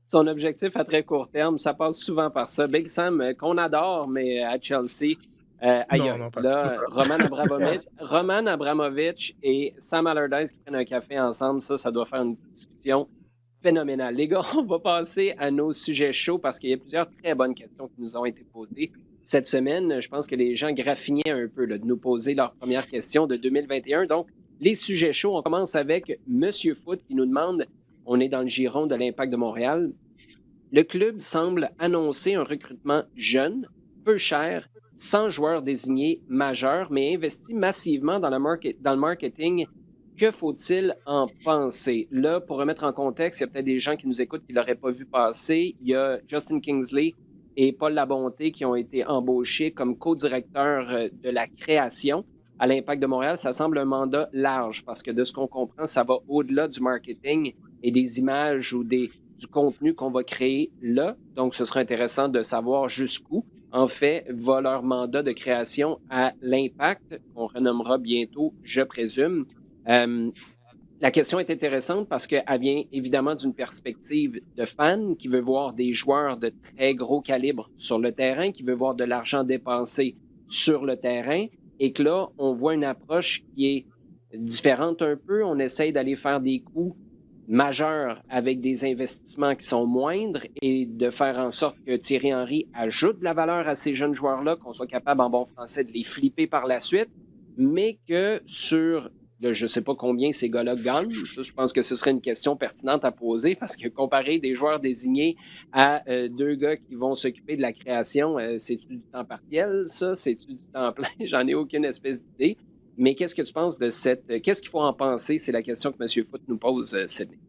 son objectif à très court terme. Ça passe souvent par ça. Big Sam, qu'on adore, mais à Chelsea, aïe Non, aïe. non, pas. Là, Roman Abramovich et Sam Allardyce qui prennent un café ensemble, ça doit faire une discussion phénoménale. Les gars, on va passer à nos sujets chauds parce qu'il y a plusieurs très bonnes questions qui nous ont été posées cette semaine. Je pense que les gens graffinaient un peu là, de nous poser leurs premières questions de 2021. Donc, les sujets chauds, on commence avec Monsieur Foot qui nous demande, on est dans le giron de l'Impact de Montréal, le club semble annoncer un recrutement jeune, peu cher, sans joueurs désignés majeurs, mais investi massivement dans le marketing. Que faut-il en penser? Là, pour remettre en contexte, il y a peut-être des gens qui nous écoutent qui ne l'auraient pas vu passer. Il y a Justin Kingsley et Paul Labonté qui ont été embauchés comme co-directeurs de la création à l'Impact de Montréal. Ça semble un mandat large parce que de ce qu'on comprend, ça va au-delà du marketing et des images ou du contenu qu'on va créer là. Donc, ce sera intéressant de savoir jusqu'où, en fait, va leur mandat de création à l'Impact, qu'on renommera bientôt, je présume. La question est intéressante parce qu'elle vient évidemment d'une perspective de fan qui veut voir des joueurs de très gros calibre sur le terrain, qui veut voir de l'argent dépensé sur le terrain, et que là, on voit une approche qui est différente un peu. On essaye d'aller faire des coups majeurs avec des investissements qui sont moindres et de faire en sorte que Thierry Henry ajoute de la valeur à ces jeunes joueurs-là, qu'on soit capable en bon français de les flipper par la suite, mais que sur je ne sais pas combien ces gars-là gagnent. Ça, je pense que ce serait une question pertinente à poser parce que comparer des joueurs désignés à deux gars qui vont s'occuper de la création, c'est-tu du temps partiel, ça? C'est-tu du temps plein? J'en ai aucune espèce d'idée. Mais qu'est-ce que tu penses de cette... Qu'est-ce qu'il faut en penser? C'est la question que M. Foot nous pose, Sidney.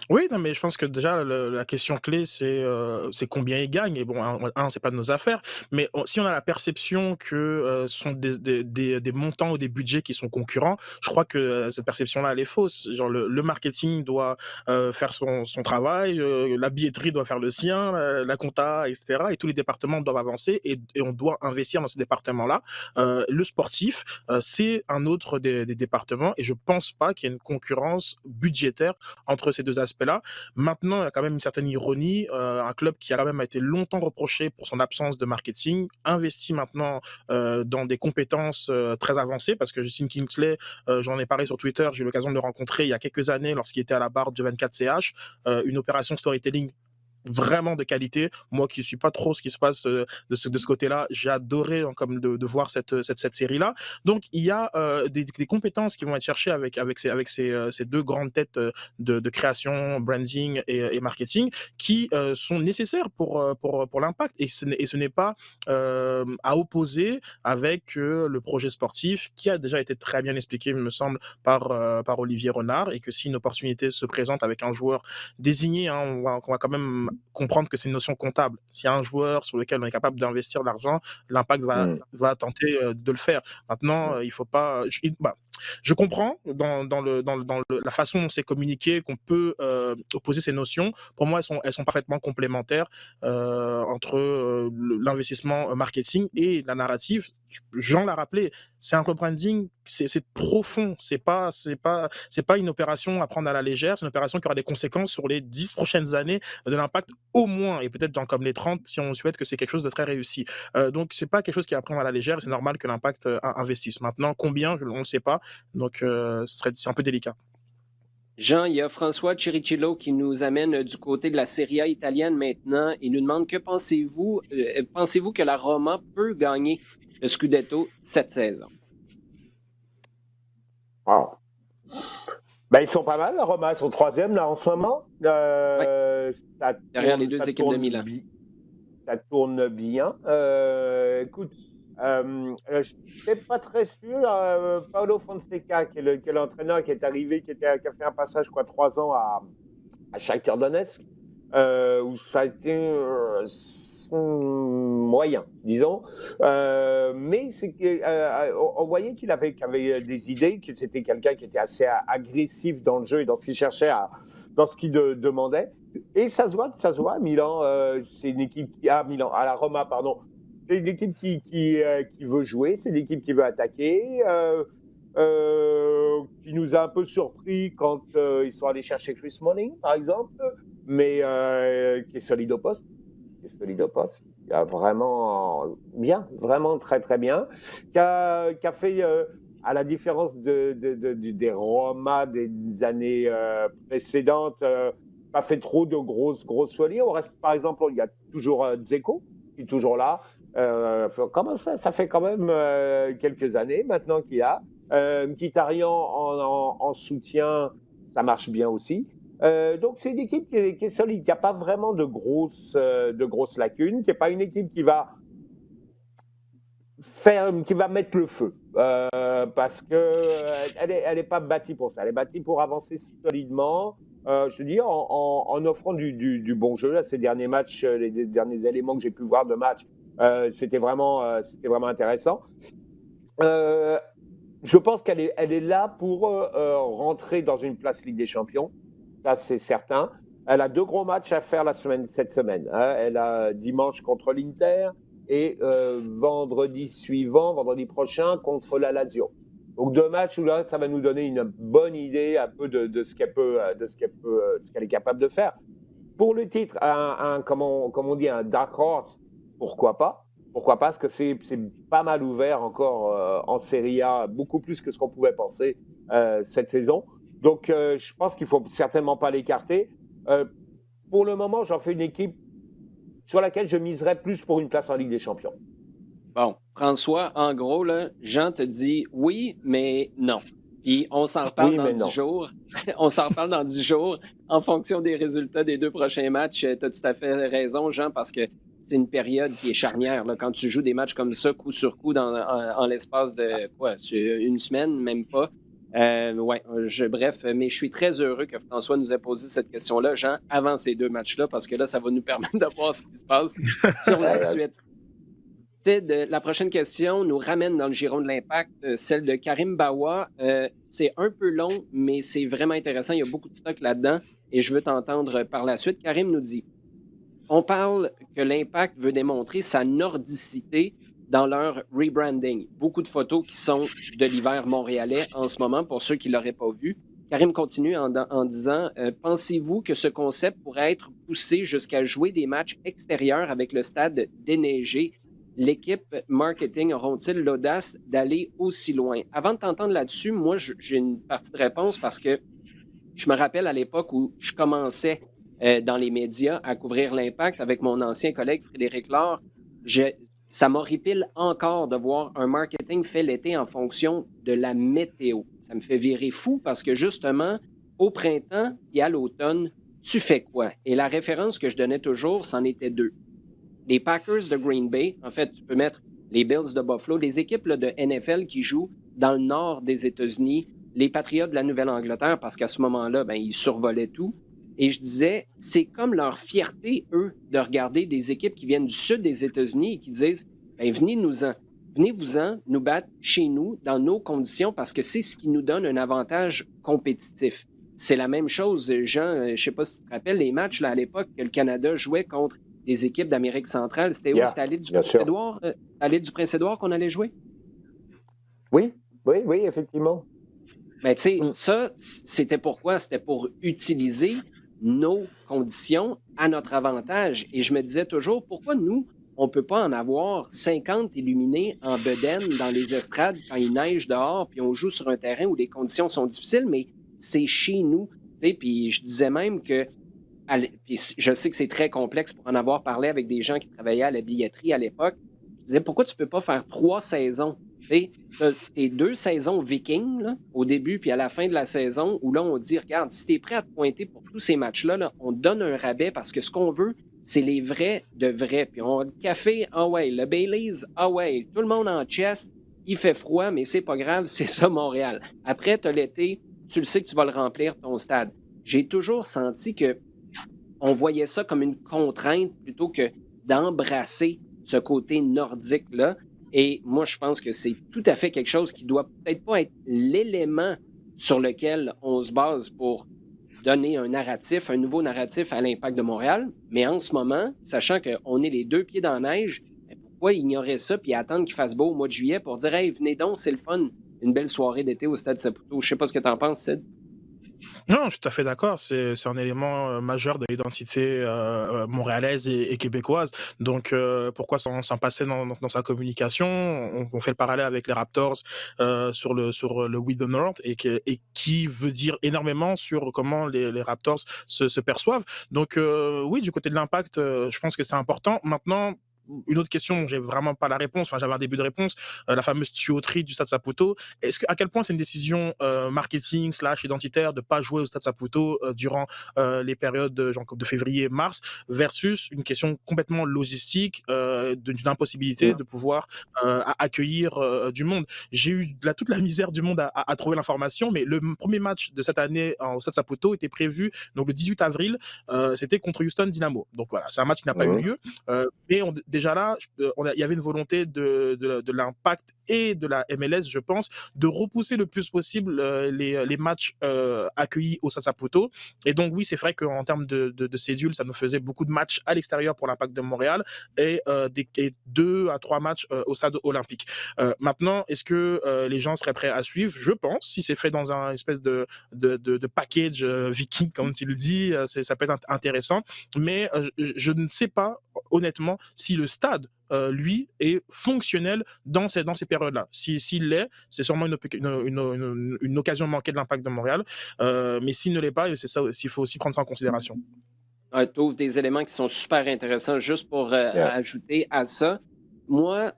Oui, non, mais je pense que déjà la question clé, c'est combien ils gagnent et bon, c'est pas de nos affaires, mais on si on a la perception que, ce sont des montants ou des budgets qui sont concurrents, je crois que, cette perception-là, elle est fausse. Genre le marketing doit, faire son travail, la billetterie doit faire le sien, la compta et cetera et tous les départements doivent avancer et on doit investir dans ces départements-là. Le sportif, c'est un autre des départements et je pense pas qu'il y ait une concurrence budgétaire entre ces 2 aspects-là. Maintenant, il y a quand même une certaine ironie, un club qui a quand même été longtemps reproché pour son absence de marketing, investit maintenant, dans des compétences, très avancées parce que Justin Kingsley, j'en ai parlé sur Twitter, j'ai eu l'occasion de le rencontrer il y a quelques années lorsqu'il était à la barre de 24CH, une opération storytelling vraiment de qualité. Moi qui ne suis pas trop ce qui se passe de ce côté-là, j'ai adoré hein, comme de voir cette série-là. Donc il y a des compétences qui vont être cherchées avec ces deux grandes têtes de création, branding et marketing qui sont nécessaires pour l'impact. Et ce n'est pas à opposer avec le projet sportif qui a déjà été très bien expliqué, il me semble, par Olivier Renard et que si une opportunité se présente avec un joueur désigné, hein, on va quand même comprendre que c'est une notion comptable. S'il y a un joueur sur lequel on est capable d'investir de l'argent, l'impact va, Mm. va tenter de le faire. Maintenant, il faut pas. Je comprends dans la façon dont c'est communiqué qu'on peut opposer ces notions. Pour moi, elles sont parfaitement complémentaires entre l'investissement marketing et la narrative. Jean l'a rappelé, c'est un rebranding, c'est profond, c'est pas une opération à prendre à la légère, c'est une opération qui aura des conséquences sur les 10 prochaines années, de l'impact au moins, et peut-être dans comme les 30 si on souhaite que c'est quelque chose de très réussi. Donc c'est pas quelque chose qui est à prendre à la légère, et c'est normal que l'impact investisse. Maintenant, combien, on ne le sait pas, donc c'est un peu délicat. Jean, il y a François Chirichillo qui nous amène du côté de la Serie A italienne maintenant et nous demande que pensez-vous que la Roma peut gagner le Scudetto cette saison? Wow. Ben, ils sont pas mal, la Roma, ils sont troisième là en ce moment. Oui, Ça derrière les tourne, deux ça équipes de tourne, Milan. ça tourne bien. Écoute, je n'étais pas très sûr. Paolo Fonseca, qui est l'entraîneur qui est arrivé, qui a fait un passage, je crois, 3 ans à Shakhtar Donetsk, où ça a été moyen, disons. Mais on voyait qu'il avait des idées, que c'était quelqu'un qui était assez agressif dans le jeu et dans ce qu'il cherchait, dans ce qu'il demandait. Et ça se voit à Milan. C'est une équipe Milan, à la Roma, pardon. C'est une équipe qui veut jouer, c'est une équipe qui veut attaquer. Qui nous a un peu surpris quand ils sont allés chercher Chris Smalling, par exemple, mais qui est solide au poste. Il a vraiment bien, vraiment très très bien, qui a fait, à la différence des Roma des années précédentes, pas fait trop de grosses folies. On reste, par exemple, il y a toujours Dzeko qui est toujours là. Comment ça fait quand même quelques années maintenant qu'il y a. Mkhitaryan en soutien, ça marche bien aussi. Donc c'est une équipe qui est solide, qui n'a pas vraiment de grosses lacunes, qui n'est pas une équipe qui va mettre le feu, parce que elle est pas bâtie pour ça. Elle est bâtie pour avancer solidement. Je te dis, en offrant du bon jeu. Là, ces derniers matchs, les derniers éléments que j'ai pu voir de match, c'était vraiment intéressant. Je pense qu'elle est là pour rentrer dans une place Ligue des Champions. Ça, c'est certain. Elle a 2 gros matchs à faire cette semaine. Hein. Elle a dimanche contre l'Inter et vendredi prochain contre la Lazio. Donc 2 matchs où là, ça va nous donner une bonne idée un peu de ce qu'elle est capable de faire. Pour le titre, comme on dit, un dark horse, pourquoi pas? Pourquoi pas? Parce que c'est pas mal ouvert encore en Serie A, beaucoup plus que ce qu'on pouvait penser cette saison. Donc, je pense qu'il ne faut certainement pas l'écarter. Pour le moment, j'en fais une équipe sur laquelle je miserais plus pour une place en Ligue des Champions. Bon, François, en gros, là, Jean te dit oui, mais non. Puis on s'en reparle dans 10 jours. On s'en reparle dans 10 jours en fonction des résultats des 2 prochains matchs. Tu as tout à fait raison, Jean, parce que c'est une période qui est charnière. Là, quand tu joues des matchs comme ça, coup sur coup, en l'espace de une semaine, même pas. Ouais, bref, mais je suis très heureux que François nous ait posé cette question-là, Jean, avant ces 2 matchs-là, parce que là, ça va nous permettre de voir ce qui se passe sur la suite. La prochaine question nous ramène dans le giron de l'impact, celle de Karim Bawa. C'est un peu long, mais c'est vraiment intéressant. Il y a beaucoup de stock là-dedans et je veux t'entendre par la suite. Karim nous dit, on parle que l'impact veut démontrer sa nordicité dans leur rebranding. Beaucoup de photos qui sont de l'hiver montréalais en ce moment, pour ceux qui ne l'auraient pas vu. Karim continue en disant pensez-vous que ce concept pourrait être poussé jusqu'à jouer des matchs extérieurs avec le stade déneigé? L'équipe marketing auront-ils l'audace d'aller aussi loin? Avant de t'entendre là-dessus, moi, j'ai une partie de réponse parce que je me rappelle à l'époque où je commençais dans les médias à couvrir l'impact avec mon ancien collègue Frédéric Laure. Ça m'horripile encore de voir un marketing fait l'été en fonction de la météo. Ça me fait virer fou parce que justement, au printemps et à l'automne, tu fais quoi? Et la référence que je donnais toujours, c'en était 2. Les Packers de Green Bay, en fait, tu peux mettre les Bills de Buffalo, les équipes là, de NFL qui jouent dans le nord des États-Unis, les Patriots de la Nouvelle-Angleterre, parce qu'à ce moment-là, ils survolaient tout. Et je disais, c'est comme leur fierté, eux, de regarder des équipes qui viennent du sud des États-Unis et qui disent, venez-nous-en. Venez-vous-en nous battre chez nous, dans nos conditions, parce que c'est ce qui nous donne un avantage compétitif. C'est la même chose, Jean, je ne sais pas si tu te rappelles, les matchs là, à l'époque que le Canada jouait contre des équipes d'Amérique centrale. C'était où? C'était à l'île du Prince-Édouard qu'on allait jouer? Oui, effectivement. Mais tu sais, ça, c'était pourquoi? C'était pour utiliser nos conditions à notre avantage. Et je me disais toujours, pourquoi nous, on ne peut pas en avoir 50 illuminés en bedaine dans les estrades quand il neige dehors, puis on joue sur un terrain où les conditions sont difficiles, mais c'est chez nous. Puis je disais même que puis je sais que c'est très complexe pour en avoir parlé avec des gens qui travaillaient à la billetterie à l'époque. Je disais, pourquoi tu ne peux pas faire 3 saisons? Tes 2 saisons Vikings, là, au début puis à la fin de la saison, où là, on dit, regarde, si tu es prêt à te pointer pour tous ces matchs-là, là, on te donne un rabais parce que ce qu'on veut, c'est les vrais de vrais. Puis on le café, ah ouais, le Baileys, ah ouais, tout le monde en chest, il fait froid, mais c'est pas grave, c'est ça Montréal. Après, tu as l'été, tu le sais que tu vas le remplir, ton stade. J'ai toujours senti que on voyait ça comme une contrainte plutôt que d'embrasser ce côté nordique-là. Et moi, je pense que c'est tout à fait quelque chose qui doit peut-être pas être l'élément sur lequel on se base pour donner un narratif, un nouveau narratif à l'Impact de Montréal. Mais en ce moment, sachant qu'on est les 2 pieds dans la neige, pourquoi ignorer ça puis attendre qu'il fasse beau au mois de juillet pour dire « Hey, venez donc, c'est le fun, une belle soirée d'été au Stade Saputo. » Je sais pas ce que tu en penses, Sid. Non, je suis tout à fait d'accord. C'est un élément majeur de l'identité montréalaise et québécoise. Donc, pourquoi s'en passer dans sa communication? On fait le parallèle avec les Raptors sur le We the North et qui veut dire énormément sur comment les Raptors se perçoivent. Donc, oui, du côté de l'impact, je pense que c'est important. Maintenant, une autre question, j'ai vraiment pas la réponse. Enfin, j'avais un début de réponse. La fameuse tuyauterie du Stade Saputo. À quel point c'est une décision marketing / identitaire de pas jouer au Stade Saputo durant les périodes de février-mars versus une question complètement logistique d'une impossibilité de pouvoir accueillir du monde. J'ai eu toute la misère du monde à trouver l'information, mais le premier match de cette année au Stade Saputo était prévu donc le 18 avril. C'était contre Houston Dynamo. Donc voilà, c'est un match qui n'a pas eu lieu. Mais déjà là, il y avait une volonté de l'impact et de la MLS, je pense, de repousser le plus possible les matchs accueillis au Stade Saputo. Et donc oui, c'est vrai qu'en termes de cédule, ça nous faisait beaucoup de matchs à l'extérieur pour l'impact de Montréal et 2 à 3 matchs au Stade olympique. Maintenant, est-ce que les gens seraient prêts à suivre? Je pense, si c'est fait dans un espèce de package viking, comme tu le dis, ça peut être intéressant. Mais je ne sais pas, honnêtement, si le stade, lui, est fonctionnel dans ces périodes-là. S'il l'est, c'est sûrement une occasion manquée de l'impact de Montréal. Mais s'il ne l'est pas, c'est ça, il faut aussi prendre ça en considération. Tu ouvres des éléments qui sont super intéressants juste pour ajouter à ça. Moi,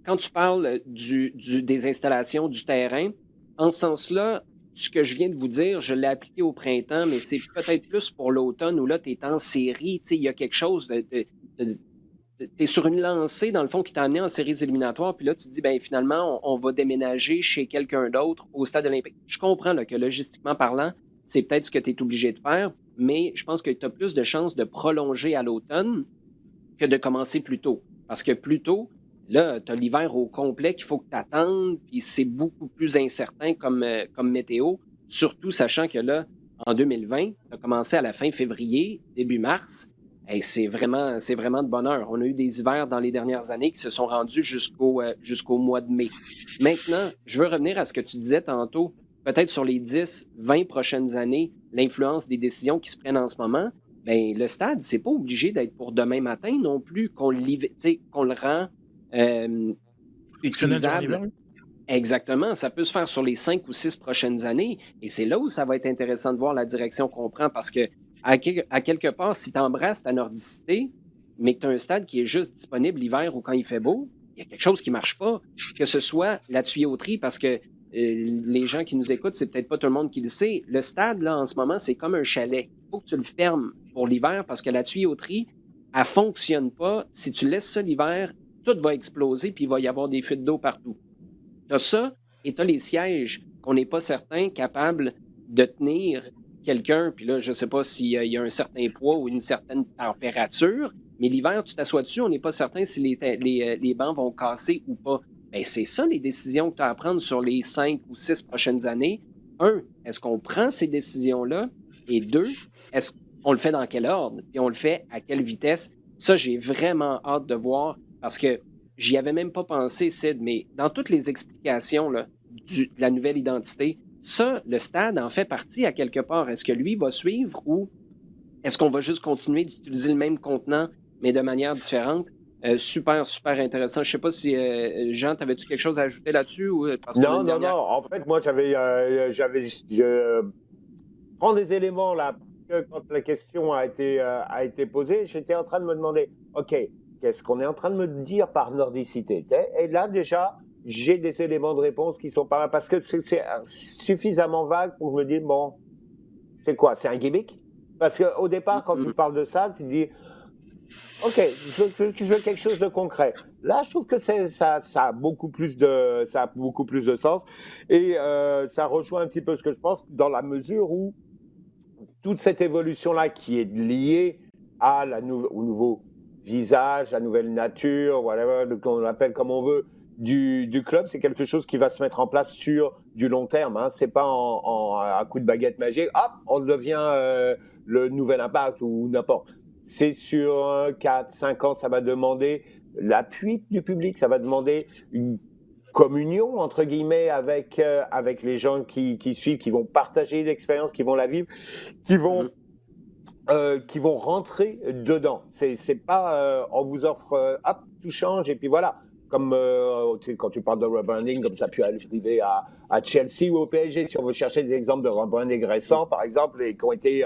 quand tu parles des installations, du terrain, en ce sens-là, ce que je viens de vous dire, je l'ai appliqué au printemps, mais c'est peut-être plus pour l'automne où là, tu es en série. Il y a quelque chose es sur une lancée, dans le fond, qui t'a amené en séries éliminatoires, puis là, tu te dis, ben finalement, on va déménager chez quelqu'un d'autre au stade olympique. Je comprends là, que logistiquement parlant, c'est peut-être ce que tu es obligé de faire, mais je pense que tu as plus de chances de prolonger à l'automne que de commencer plus tôt. Parce que plus tôt, là, tu as l'hiver au complet qu'il faut que tu attendes, puis c'est beaucoup plus incertain comme météo, surtout sachant que là, en 2020, tu as commencé à la fin février, début mars. Hey, c'est vraiment de bonheur. On a eu des hivers dans les dernières années qui se sont rendus jusqu'au mois de mai. Maintenant, je veux revenir à ce que tu disais tantôt, peut-être sur les 10, 20 prochaines années, l'influence des décisions qui se prennent en ce moment. Ben, le stade, c'est pas obligé d'être pour demain matin non plus qu'on le rend Fonctionnel durant utilisable. l'hiver, oui. Exactement, ça peut se faire sur les 5 ou 6 prochaines années et c'est là où ça va être intéressant de voir la direction qu'on prend parce que à quelque part, si tu embrasses ta nordicité, mais que tu as un stade qui est juste disponible l'hiver ou quand il fait beau, il y a quelque chose qui marche pas. Que ce soit la tuyauterie, parce que les gens qui nous écoutent, c'est peut-être pas tout le monde qui le sait. Le stade, là, en ce moment, c'est comme un chalet. Il faut que tu le fermes pour l'hiver parce que la tuyauterie, elle fonctionne pas. Si tu laisses ça l'hiver, tout va exploser puis il va y avoir des fuites d'eau partout. Tu as ça et tu as les sièges qu'on n'est pas certain capable de tenir quelqu'un. Puis là, je ne sais pas s'il y a un certain poids ou une certaine température, mais l'hiver, tu t'assois dessus, on n'est pas certain si les bancs vont casser ou pas. Bien, c'est ça les décisions que tu as à prendre sur les 5 ou 6 prochaines années. Un, est-ce qu'on prend ces décisions-là? Et deux, est-ce qu'on le fait dans quel ordre? Puis on le fait à quelle vitesse? Ça, j'ai vraiment hâte de voir parce que j'y avais même pas pensé, Sid, mais dans toutes les explications là, de la nouvelle identité, ça, le stade en fait partie à quelque part. Est-ce que lui va suivre ou est-ce qu'on va juste continuer d'utiliser le même contenant, mais de manière différente? Super, super intéressant. Je sais pas si, Jean, t'avais-tu quelque chose à ajouter là-dessus ou parce qu'on a Non, une non, non. dernière. En fait, moi, je prends des éléments là, parce que quand la question a été posée, j'étais en train de me demander, OK, qu'est-ce qu'on est en train de me dire par nordicité? Et là, déjà, j'ai des éléments de réponse qui sont pas mal, parce que c'est suffisamment vague pour me dire, bon, c'est quoi? C'est un gimmick? Parce qu'au départ, quand tu parles de ça, tu te dis, OK, je veux quelque chose de concret. Là, je trouve que ça a beaucoup plus de sens et ça rejoint un petit peu ce que je pense dans la mesure où toute cette évolution-là qui est liée au nouveau visage, la nouvelle nature, whatever, qu'on l'appelle comme on veut, du club, c'est quelque chose qui va se mettre en place sur du long terme. Hein. C'est pas à coup de baguette magique, hop, on devient le nouvel Impact ou n'importe. C'est sur 4, 5 ans, ça va demander l'appui du public, ça va demander une communion, entre guillemets, avec les gens qui suivent, qui vont partager l'expérience, qui vont la vivre, qui vont rentrer dedans. C'est pas on vous offre, hop, tout change et puis voilà. Comme quand tu parles de rebranding, comme ça a pu arriver à Chelsea ou au PSG, si on veut chercher des exemples de rebranding récents, par exemple, et qui ont été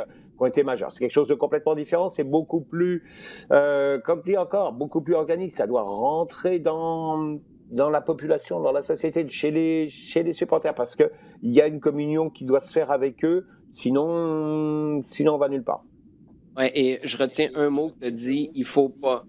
majeurs. C'est quelque chose de complètement différent, c'est beaucoup plus, comme dit encore, beaucoup plus organique. Ça doit rentrer dans la population, dans la société, chez les supporters, parce qu'il y a une communion qui doit se faire avec eux, sinon on va nulle part. Ouais, et je retiens un mot que tu as dit, il faut pas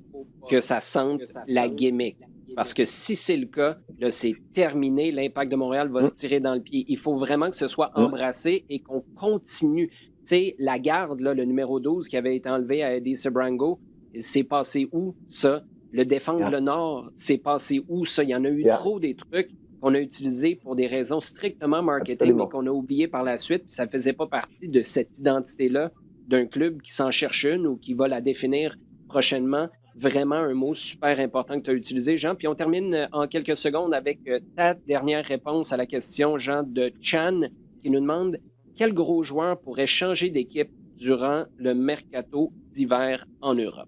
que ça sente la gimmick. Parce que si c'est le cas, là, c'est terminé. L'Impact de Montréal va se tirer dans le pied. Il faut vraiment que ce soit embrassé et qu'on continue. Tu sais, la garde, là, le numéro 12 qui avait été enlevé à Eddie Sebrango, c'est passé où, ça? Le défendre le Nord, c'est passé où, ça? Il y en a eu trop des trucs qu'on a utilisés pour des raisons strictement marketing, mais qu'on a oublié par la suite. Puis ça ne faisait pas partie de cette identité-là d'un club qui s'en cherche une ou qui va la définir prochainement. Vraiment un mot super important que tu as utilisé, Jean. Puis on termine en quelques secondes avec ta dernière réponse à la question, Jean, de Chan, qui nous demande quel gros joueur pourrait changer d'équipe durant le mercato d'hiver en Europe?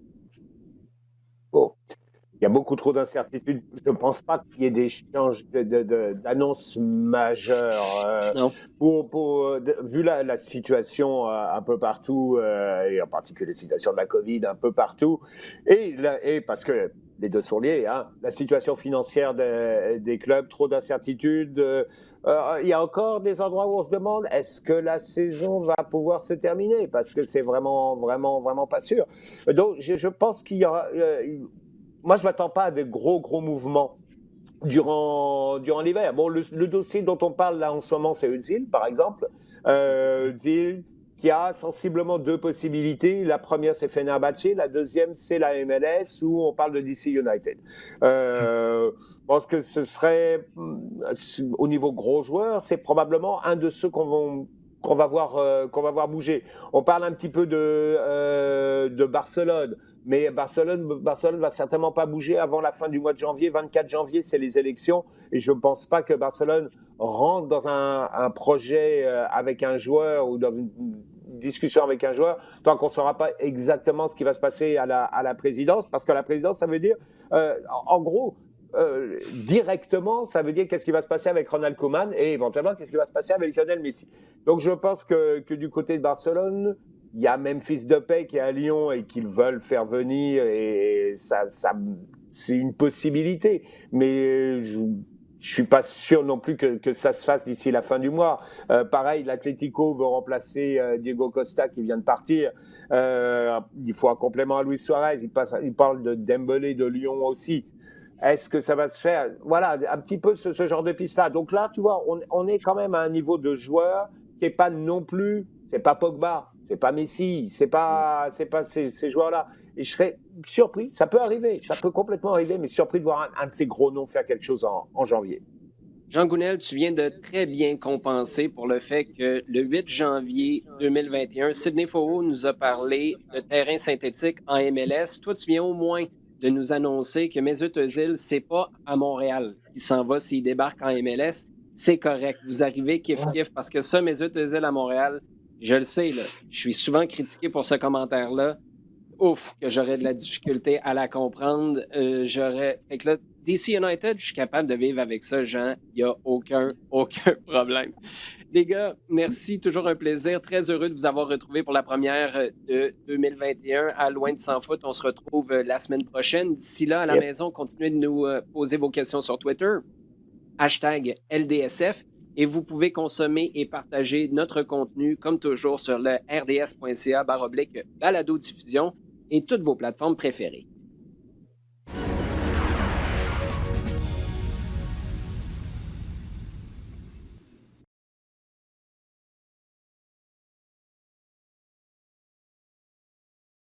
Oh. Il y a beaucoup trop d'incertitudes. Je ne pense pas qu'il y ait des changes d'annonces majeures. Vu la situation un peu partout, et en particulier la situation de la Covid un peu partout, et parce que les deux sont liés, hein, la situation financière des clubs, trop d'incertitudes. Il y a encore des endroits où on se demande est-ce que la saison va pouvoir se terminer, parce que c'est vraiment, vraiment, vraiment pas sûr. Donc, je pense qu'il y aura... moi, je m'attends pas à des gros mouvements durant l'hiver. Bon, le dossier dont on parle là en ce moment, c'est Özil, par exemple. Özil, qui a sensiblement deux possibilités. La première, c'est Fenerbahçe. La deuxième, c'est la MLS, où on parle de DC United. Je pense que ce serait, au niveau gros joueurs, c'est probablement un de ceux qu'on va voir bouger. On parle un petit peu de Barcelone. Mais Barcelone va certainement pas bouger avant la fin du mois de janvier. 24 janvier, c'est les élections. Et je ne pense pas que Barcelone rentre dans un projet avec un joueur ou dans une discussion avec un joueur tant qu'on ne saura pas exactement ce qui va se passer à la présidence. Parce que la présidence, ça veut dire, en gros, directement, ça veut dire qu'est-ce qui va se passer avec Ronald Koeman et éventuellement qu'est-ce qui va se passer avec Lionel Messi. Donc je pense que du côté de Barcelone, il y a Memphis Depay qui est à Lyon et qu'ils veulent faire venir et ça c'est une possibilité. Mais je suis pas sûr non plus que ça se fasse d'ici la fin du mois. Pareil, l'Atlético veut remplacer Diego Costa qui vient de partir. Il faut un complément à Luis Suarez. Il parle de Dembélé de Lyon aussi. Est-ce que ça va se faire? Voilà, un petit peu ce genre de piste-là. Donc là, tu vois, on est quand même à un niveau de joueur qui n'est pas non plus, c'est pas Pogba, c'est pas Messi, c'est pas ces joueurs-là. Et je serais surpris, ça peut arriver, ça peut complètement arriver, mais surpris de voir un de ces gros noms faire quelque chose en janvier. Jean Gounel, tu viens de très bien compenser pour le fait que le 8 janvier 2021, Sidney Foro nous a parlé de terrain synthétique en MLS. Toi, tu viens au moins de nous annoncer que Mesut Özil, c'est pas à Montréal qu'il s'en va s'il débarque en MLS. C'est correct. Vous arrivez kiff-kiff parce que ça, Mesut Özil à Montréal, je le sais, là, je suis souvent critiqué pour ce commentaire-là. Ouf, que j'aurais de la difficulté à la comprendre. Fait que là, DC United, je suis capable de vivre avec ça, Jean. Il n'y a aucun problème. Les gars, merci. Toujours un plaisir. Très heureux de vous avoir retrouvé pour la première de 2021 à Loin de Sans Foot. On se retrouve la semaine prochaine. D'ici là, à la maison, continuez de nous poser vos questions sur Twitter. #LDSF. Et vous pouvez consommer et partager notre contenu, comme toujours, sur le rds.ca/balado-diffusion et toutes vos plateformes préférées.